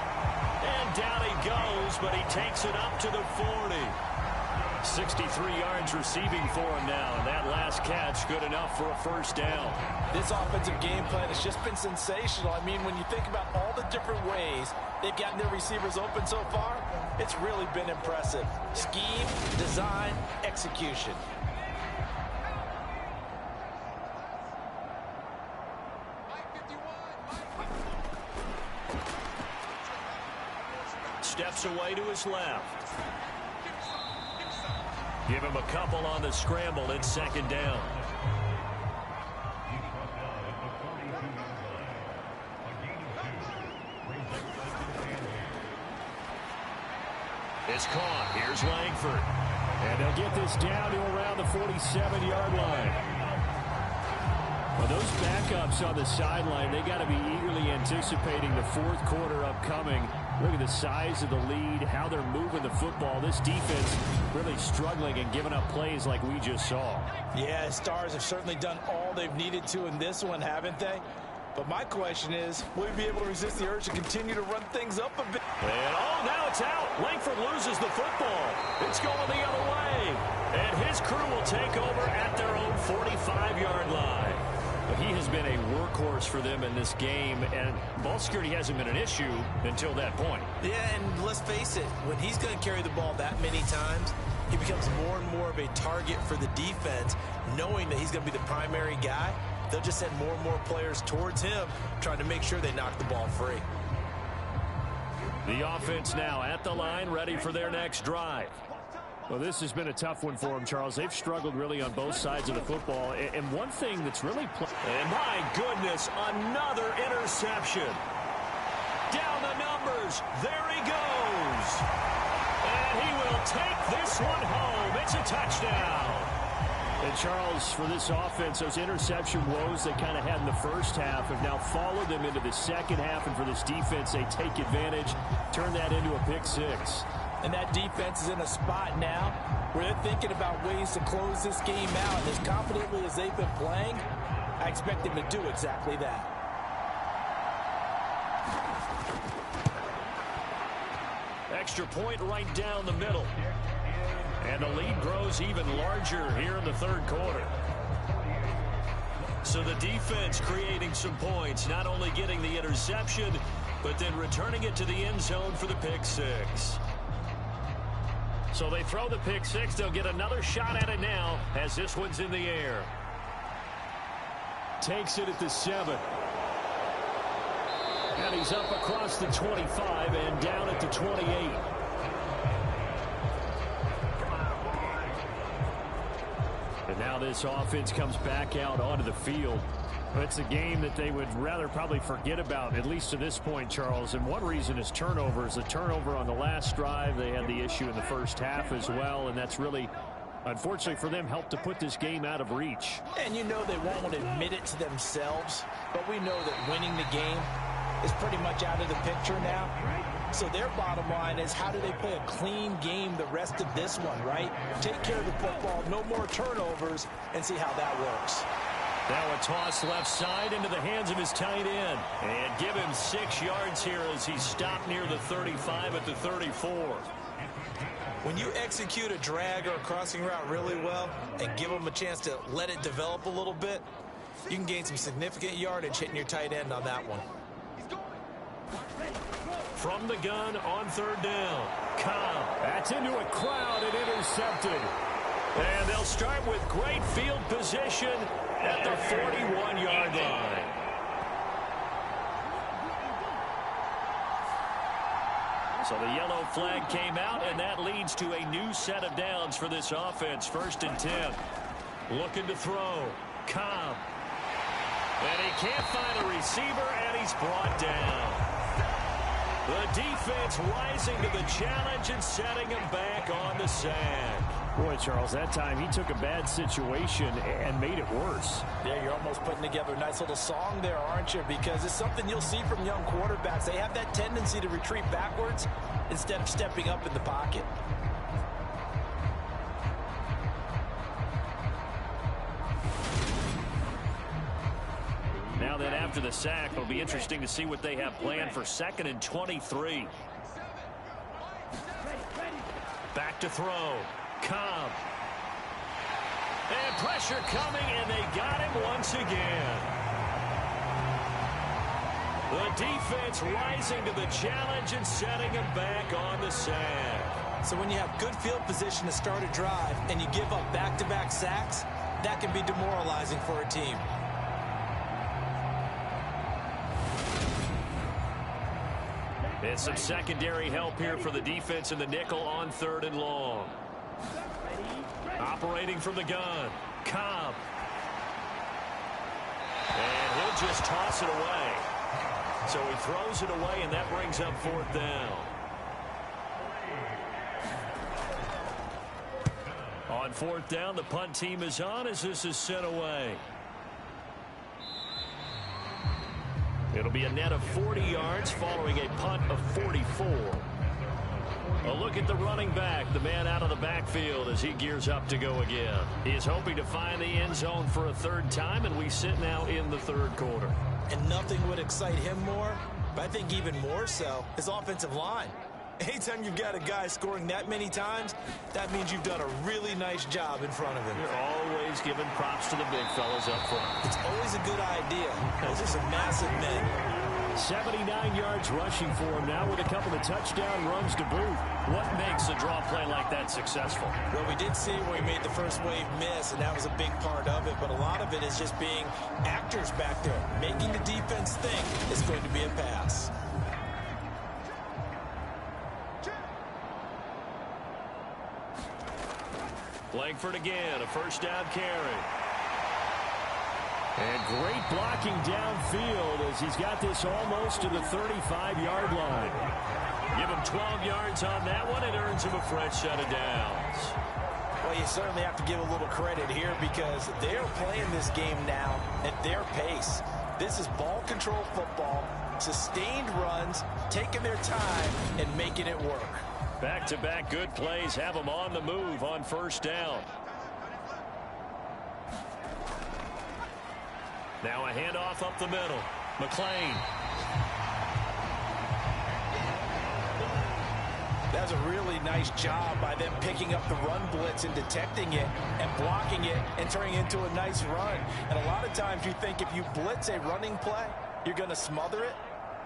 And down he goes, but he takes it up to the 40. 63 yards receiving for him now, and that last catch good enough for a first down. This offensive game plan has just been sensational. I mean, when you think about all the different ways they've gotten their receivers open so far, it's really been impressive. Scheme, design, execution. Steps away to his left. Give him a couple on the scramble. It's second down. It's caught. Here's Langford. And they'll get this down to around the 47-yard line. Well, those backups on the sideline, they got to be eagerly anticipating the fourth quarter upcoming. Look at the size of the lead, how they're moving the football. This defense really struggling and giving up plays like we just saw. Yeah, Stars have certainly done all they've needed to in this one, haven't they? But my question is, will we be able to resist the urge to continue to run things up a bit? And now it's out. Langford loses the football. It's going the other way. And his crew will take over at their own 45-yard line. But he has been a workhorse for them in this game, and ball security hasn't been an issue until that point. Yeah, and let's face it, when he's going to carry the ball that many times, he becomes more and more of a target for the defense, knowing that he's going to be the primary guy. They'll just send more and more players towards him, trying to make sure they knock the ball free. The offense now at the line, ready for their next drive. Well, this has been a tough one for them, Charles. They've struggled really on both sides of the football. And one thing that's really... And my goodness, another interception. Down the numbers. There he goes. And he will take this one home. It's a touchdown. And, Charles, for this offense, those interception woes they kind of had in the first half have now followed them into the second half. And for this defense, they take advantage, turn that into a pick six. And that defense is in a spot now where they're thinking about ways to close this game out. And as confidently as they've been playing, I expect them to do exactly that. Extra point right down the middle. And the lead grows even larger here in the third quarter. So the defense creating some points, not only getting the interception, but then returning it to the end zone for the pick six. So they throw the pick six. They'll get another shot at it now as this one's in the air. Takes it at the 7. And he's up across the 25 and down at the 28. And now this offense comes back out onto the field. It's a game that they would rather probably forget about, at least to this point, Charles. And one reason is turnovers. The turnover on the last drive, they had the issue in the first half as well, and that's really, unfortunately for them, helped to put this game out of reach. And you know they won't admit it to themselves, but we know that winning the game is pretty much out of the picture now. So their bottom line is, how do they play a clean game the rest of this one, right? Take care of the football, no more turnovers, and see how that works. Now a toss left side into the hands of his tight end. And give him 6 yards here as he stopped near the 35 at the 34. When you execute a drag or a crossing route really well and give them a chance to let it develop a little bit, you can gain some significant yardage hitting your tight end on that one. From the gun on third down. Cobb. That's into a crowd and intercepted. And they'll start with great field position at the 41-yard line. So the yellow flag came out, and that leads to a new set of downs for this offense. 1st and 10. Looking to throw. Cobb. And he can't find a receiver, and he's brought down. The defense rising to the challenge and setting him back on the sack. Boy, Charles, that time he took a bad situation and made it worse. Yeah, you're almost putting together a nice little song there, aren't you? Because it's something you'll see from young quarterbacks. They have that tendency to retreat backwards instead of stepping up in the pocket. Now Now then, after the sack, it'll be interesting to see what they have planned for 2nd and 23. Back to throw. Cobb. And pressure coming, and they got him once again. The defense rising to the challenge and setting him back on the sack. So when you have good field position to start a drive and you give up back-to-back sacks, that can be demoralizing for a team. And some secondary help here for the defense in the nickel on 3rd and long. Operating from the gun. Cobb. And he'll just toss it away. So he throws it away, and that brings up 4th down. On 4th down, the punt team is on as this is sent away. It'll be a net of 40 yards following a punt of 44. A look at the running back, the man out of the backfield as he gears up to go again. He is hoping to find the end zone for a 3rd time, and we sit now in the 3rd quarter. And nothing would excite him more, but I think even more so, his offensive line. Anytime you've got a guy scoring that many times, that means you've done a really nice job in front of him. You're always giving props to the big fellas up front. It's always a good idea. Those are some massive men. 79 yards rushing for him now with a couple of touchdown runs to boot. What makes a draw play like that successful? Well, we did see where he made the first wave miss, and that was a big part of it, but a lot of it is just being actors back there, making the defense think it's going to be a pass. Langford again, a 1st down carry. And great blocking downfield as he's got this almost to the 35-yard line. Give him 12 yards on that one. It earns him a fresh set of downs. Well, you certainly have to give a little credit here because they're playing this game now at their pace. This is ball control football, sustained runs, taking their time and making it work. Back-to-back good plays have them on the move on 1st down. Now a handoff up the middle. McClain. That's a really nice job by them picking up the run blitz and detecting it and blocking it and turning it into a nice run. And a lot of times you think if you blitz a running play, you're going to smother it.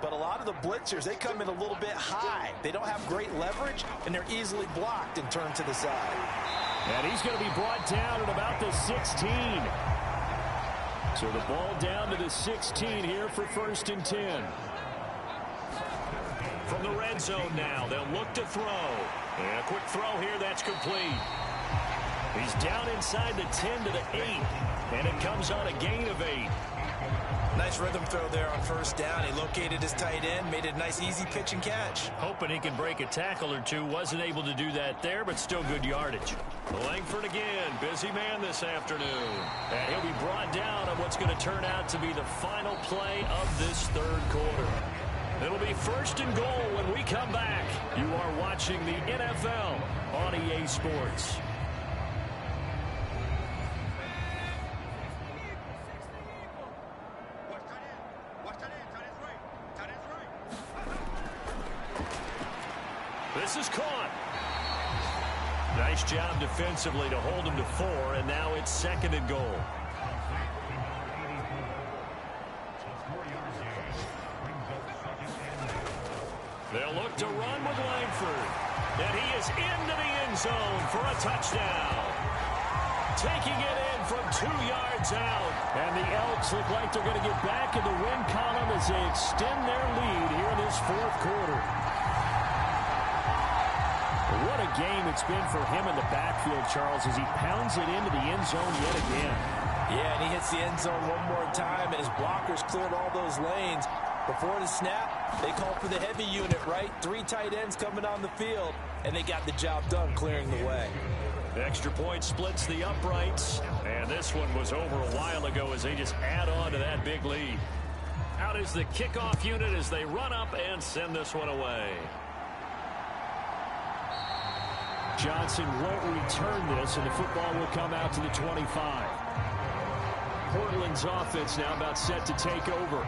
But a lot of the blitzers, they come in a little bit high. They don't have great leverage, and they're easily blocked and turned to the side. And he's going to be brought down at about the 16. So the ball down to the 16 here for 1st and 10. From the red zone now, they'll look to throw. And a quick throw here, that's complete. He's down inside the 10 to the 8. And it comes on a gain of 8. Nice rhythm throw there on 1st down. He located his tight end, made it a nice easy pitch and catch. Hoping he can break a tackle or two. Wasn't able to do that there, but still good yardage. Langford again, busy man this afternoon. And he'll be brought down on what's going to turn out to be the final play of this 3rd quarter. It'll be 1st and goal when we come back. You are watching the NFL on EA Sports. This is caught. Nice job defensively to hold him to 4, and now it's 2nd and goal. They'll look to run with Langford. And he is into the end zone for a touchdown. Taking it in from 2 yards out. And the Elks look like they're going to get back in the win column as they extend their lead here in this 4th quarter. What a game it's been for him in the backfield, Charles, as he pounds it into the end zone yet again. Yeah, and he hits the end zone one more time, and his blockers cleared all those lanes. Before the snap, they called for the heavy unit, right? 3 tight ends coming on the field, and they got the job done clearing the way. Extra point splits the uprights, and this one was over a while ago as they just add on to that big lead. Out is the kickoff unit as they run up and send this one away. Johnson won't return this, and the football will come out to the 25. Portland's offense now about set to take over.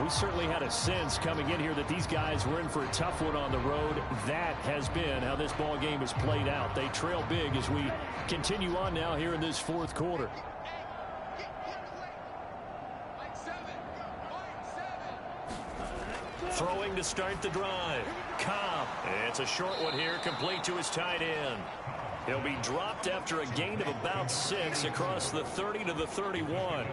We certainly had a sense coming in here that these guys were in for a tough one on the road. That has been how this ball game has played out. They trail big as we continue on now here in this fourth quarter. Throwing to start the drive. Cobb. It's a short one here, complete to his tight end. He'll be dropped after a gain of about 6 across the 30 to the 31.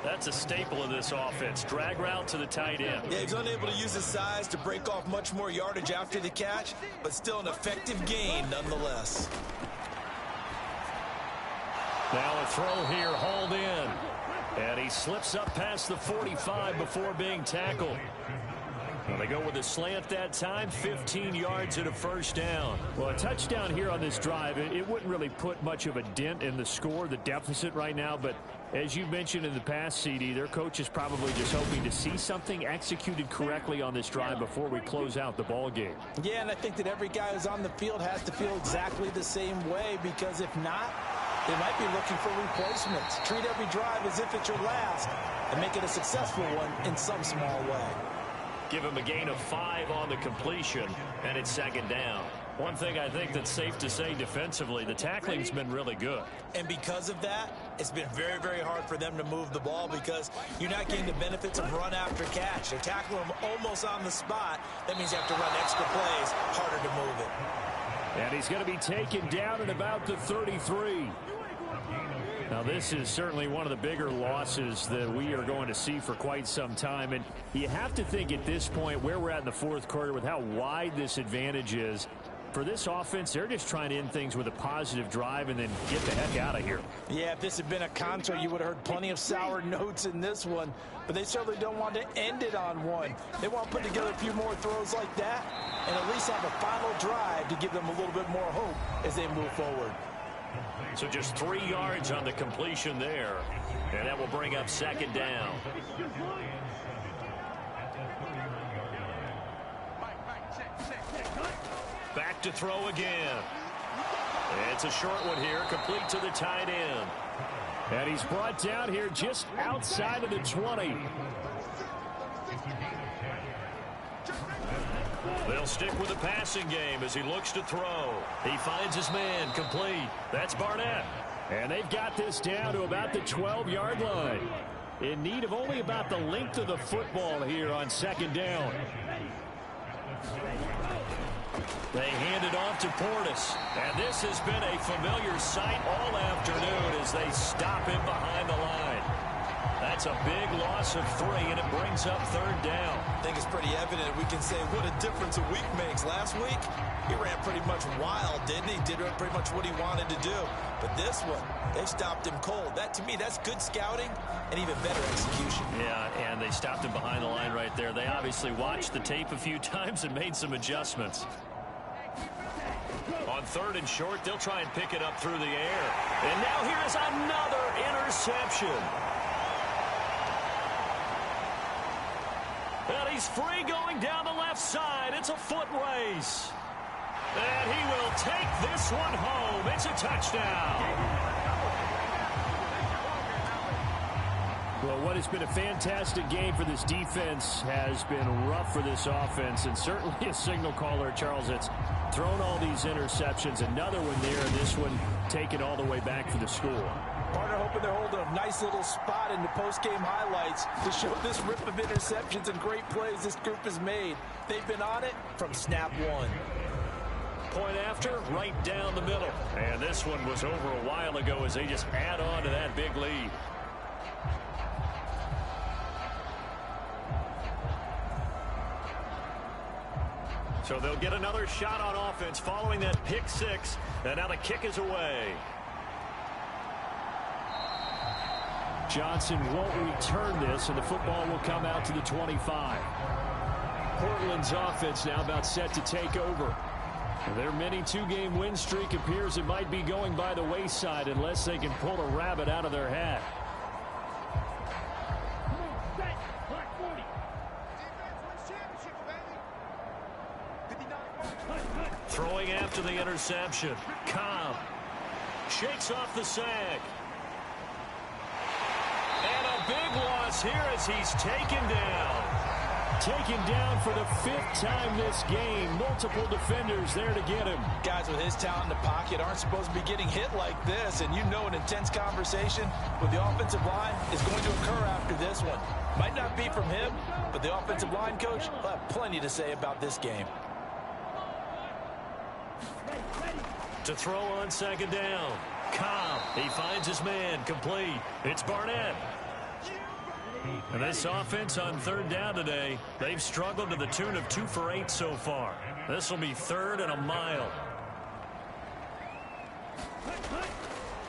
That's a staple of this offense. Drag route to the tight end. Yeah, he's unable to use his size to break off much more yardage after the catch, but still an effective gain nonetheless. Now a throw here, hauled in. And he slips up past the 45 before being tackled. Well, they go with a slant that time, 15 yards and a first down. Well, a touchdown here on this drive, it wouldn't really put much of a dent in the score, the deficit right now. But as you mentioned in the past, CD, their coach is probably just hoping to see something executed correctly on this drive before we close out the ball game. Yeah, and I think that every guy who's on the field has to feel exactly the same way, because if not, they might be looking for replacements. Treat every drive as if it's your last and make it a successful one in some small way. Give him a gain of 5 on the completion, and it's second down. One thing I think that's safe to say defensively, the tackling's been really good. And because of that, it's been very, very hard for them to move the ball because you're not getting the benefits of run after catch. They're tackling them almost on the spot. That means you have to run extra plays, harder to move it. And he's going to be taken down at about the 33. Now, this is certainly one of the bigger losses that we are going to see for quite some time. And you have to think at this point where we're at in the fourth quarter with how wide this advantage is. For this offense, they're just trying to end things with a positive drive and then get the heck out of here. Yeah, if this had been a concert, you would have heard plenty of sour notes in this one. But they certainly don't want to end it on one. They want to put together a few more throws like that and at least have a final drive to give them a little bit more hope as they move forward. So just 3 yards on the completion there. And that will bring up second down. Back to throw again. It's a short one here, complete to the tight end. And he's brought down here just outside of the 20. They'll stick with the passing game as he looks to throw. He finds his man, complete. That's Barnett. And they've got this down to about the 12-yard line. In need of only about the length of the football here on second down. They hand it off to Portis. And this has been a familiar sight all afternoon as they stop him behind the line. That's a big loss of 3, and it brings up third down. I think it's pretty evident we can say what a difference a week makes. Last week, he ran pretty much wild, didn't he? Did pretty much what he wanted to do. But this one, they stopped him cold. That, to me, that's good scouting and even better execution. Yeah, and they stopped him behind the line right there. They obviously watched the tape a few times and made some adjustments. On third and short, they'll try and pick it up through the air. And now here's another interception. And he's free going down the left side. It's a foot race. And he will take this one home. It's a touchdown. Well, what has been a fantastic game for this defense has been rough for this offense, and certainly a signal caller, Charles, that's thrown all these interceptions. Another one there, and this one taken all the way back for the score. Partner hoping they're holding a nice little spot in the post-game highlights to show this rip of interceptions and great plays this group has made. They've been on it from snap one. Point after, right down the middle. And this one was over a while ago as they just add on to that big lead. So they'll get another shot on offense following that pick 6. And now the kick is away. Johnson won't return this, and the football will come out to the 25. Portland's offense now about set to take over. Their mini 2-game win streak appears it might be going by the wayside unless they can pull a rabbit out of their hat. Throwing after the interception. Cobb shakes off the sack. a big loss here as he's taken down. Taken down for the 5th time this game. Multiple defenders there to get him. Guys with his talent in the pocket aren't supposed to be getting hit like this, and you know an intense conversation with the offensive line is going to occur after this one. Might not be from him, but the offensive line coach will have plenty to say about this game. To throw on 2nd down. Cobb, he finds his man, complete. It's Barnett. And this offense on 3rd down today, they've struggled to the tune of 2 for 8 so far. This will be 3rd and a mile.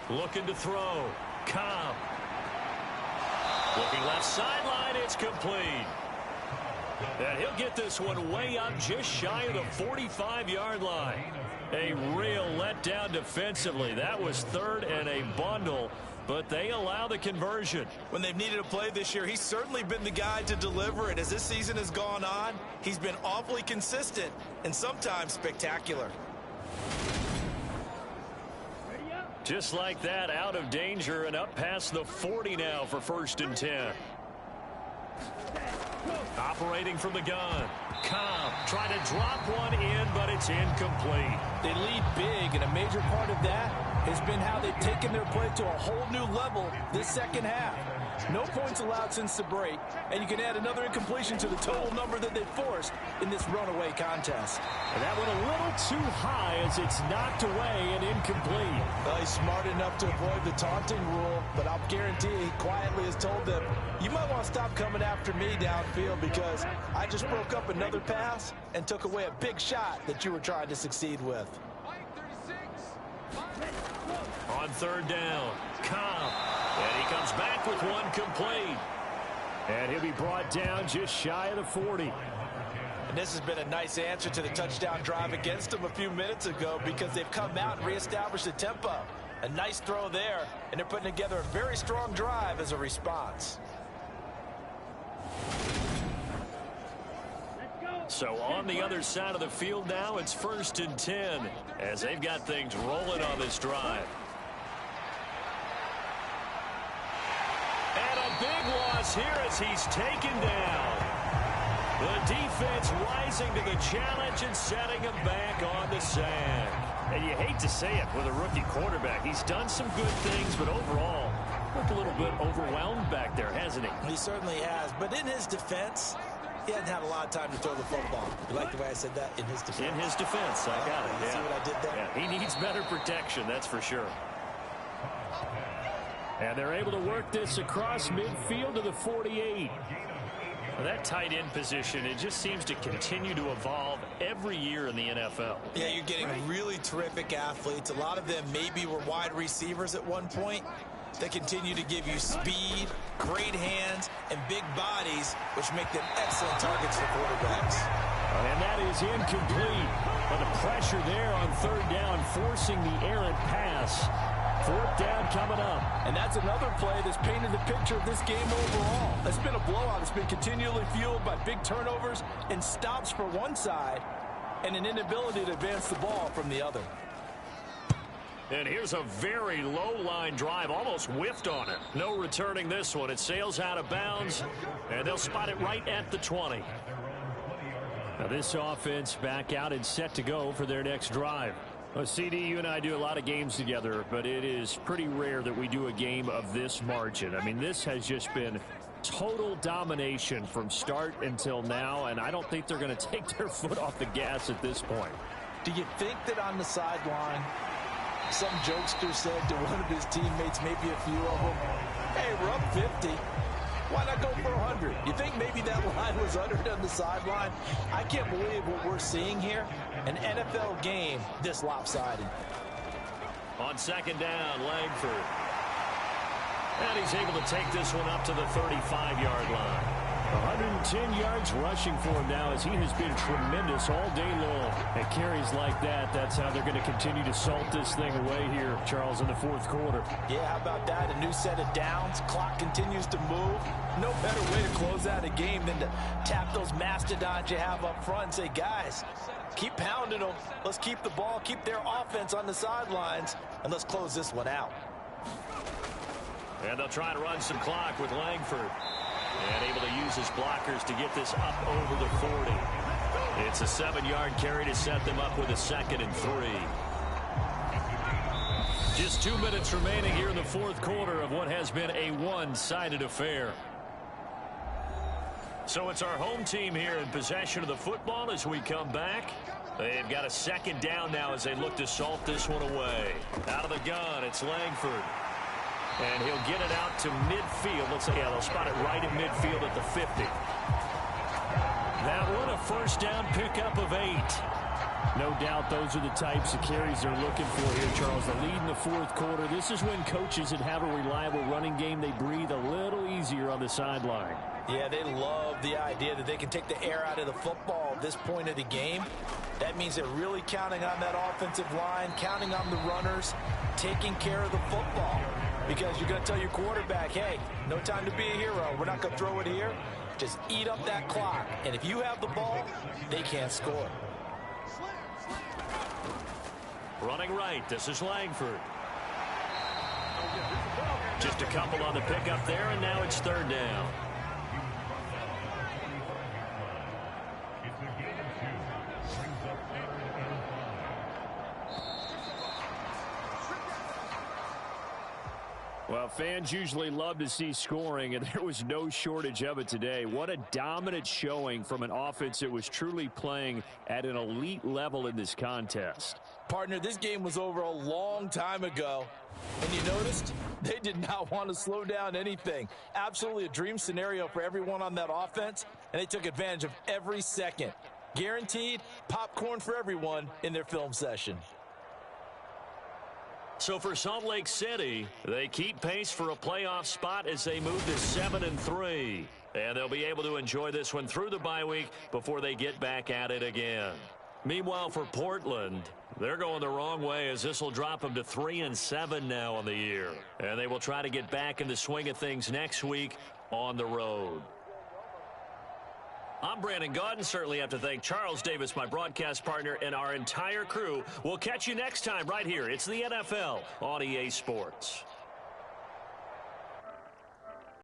Looking to throw. Cobb. Looking left sideline, it's complete. And he'll get this one way up just shy of the 45-yard line. A real letdown defensively. That was 3rd and a bundle, but they allow the conversion. When they've needed a play this year, he's certainly been the guy to deliver it. As this season has gone on, he's been awfully consistent and sometimes spectacular. Just like that, out of danger and up past the 40 now for 1st and 10. Operating from the gun. Cobb trying to drop one in, but it's incomplete. They lead big, and a major part of that has been how they've taken their play to a whole new level this 2nd half. No points allowed since the break, and you can add another incompletion to the total number that they forced in this runaway contest. And that one a little too high as it's knocked away and incomplete. Well, he's smart enough to avoid the taunting rule, but I'll guarantee he quietly has told them, you might want to stop coming after me downfield because I just broke up another pass and took away a big shot that you were trying to succeed with. On 3rd down, Cobb. And he comes back with one complete. And he'll be brought down just shy of the 40. And this has been a nice answer to the touchdown drive against them a few minutes ago because they've come out and reestablished the tempo. A nice throw there, and they're putting together a very strong drive as a response. So on the other side of the field now, it's 1st and 10 as they've got things rolling on this drive. And a big loss here as he's taken down. The defense rising to the challenge and setting him back on the sack. And you hate to say it with a rookie quarterback. He's done some good things, but overall, looked a little bit overwhelmed back there, hasn't he? He certainly has, but in his defense, he hasn't had a lot of time to throw the football. You like the way I said that? In his defense. In his defense, I got it. You see what I did there? Yeah, he needs better protection, that's for sure. And they're able to work this across midfield to the 48. Well, that tight end position, it just seems to continue to evolve every year in the NFL. Yeah, you're getting really terrific athletes. A lot of them maybe were wide receivers at one point. They continue to give you speed, great hands, and big bodies, which make them excellent targets for quarterbacks. And that is incomplete. But the pressure there on 3rd down, forcing the errant pass. 4th down coming up. And that's another play that's painted the picture of this game overall. It's been a blowout. It's been continually fueled by big turnovers and stops for one side and an inability to advance the ball from the other. And here's a very low line drive, almost whiffed on it. No returning this one. It sails out of bounds, and they'll spot it right at the 20. Now this offense back out and set to go for their next drive. Well, CD, you and I do a lot of games together, but it is pretty rare that we do a game of this margin. I mean, this has just been total domination from start until now, and I don't think they're going to take their foot off the gas at this point. Do you think that on the sideline, some jokester said to one of his teammates, maybe a few of them, hey, we're up 50. Why not go for 100? You think maybe that line was uttered on the sideline? I can't believe what we're seeing here. An NFL game this lopsided. On 2nd down, Langford. And he's able to take this one up to the 35-yard line. 110 yards rushing for him now as he has been tremendous all day long. At carries like that, that's how they're going to continue to salt this thing away here, Charles, in the 4th quarter. Yeah, how about that? A new set of downs. Clock continues to move. No better way to close out a game than to tap those mastodons you have up front and say, guys, keep pounding them. Let's keep the ball, keep their offense on the sidelines, and let's close this one out. And they'll try to run some clock with Langford. And able to use his blockers to get this up over the 40. It's a 7-yard carry to set them up with a 2nd and 3. Just 2 minutes remaining here in the fourth quarter of what has been a one-sided affair. So it's our home team here in possession of the football as we come back. They've got a 2nd down now as they look to salt this one away. Out of the gun, it's Langford. And he'll get it out to midfield. Let's say, yeah, they'll spot it right at midfield at the 50. That one a first down pickup of 8. No doubt those are the types of carries they're looking for here, Charles. The lead in the fourth quarter. This is when coaches that have a reliable running game, they breathe a little easier on the sideline. Yeah, they love the idea that they can take the air out of the football at this point of the game. That means they're really counting on that offensive line, counting on the runners, taking care of the football. Because you're going to tell your quarterback, hey, no time to be a hero. We're not going to throw it here. Just eat up that clock. And if you have the ball, they can't score. Running right, this is Langford. Just a couple on the pickup there, and now it's 3rd down. Well, fans usually love to see scoring, and there was no shortage of it today. What a dominant showing from an offense that was truly playing at an elite level in this contest. Partner, this game was over a long time ago, and you noticed they did not want to slow down anything. Absolutely a dream scenario for everyone on that offense, and they took advantage of every second. Guaranteed popcorn for everyone in their film session. So for Salt Lake City, they keep pace for a playoff spot as they move to 7-3. And they'll be able to enjoy this one through the bye week before they get back at it again. Meanwhile, for Portland, they're going the wrong way as this will drop them to 3-7 now on the year. And they will try to get back in the swing of things next week on the road. I'm Brandon Gaudin. Certainly have to thank Charles Davis, my broadcast partner, and our entire crew. We'll catch you next time right here. It's the NFL on EA Sports.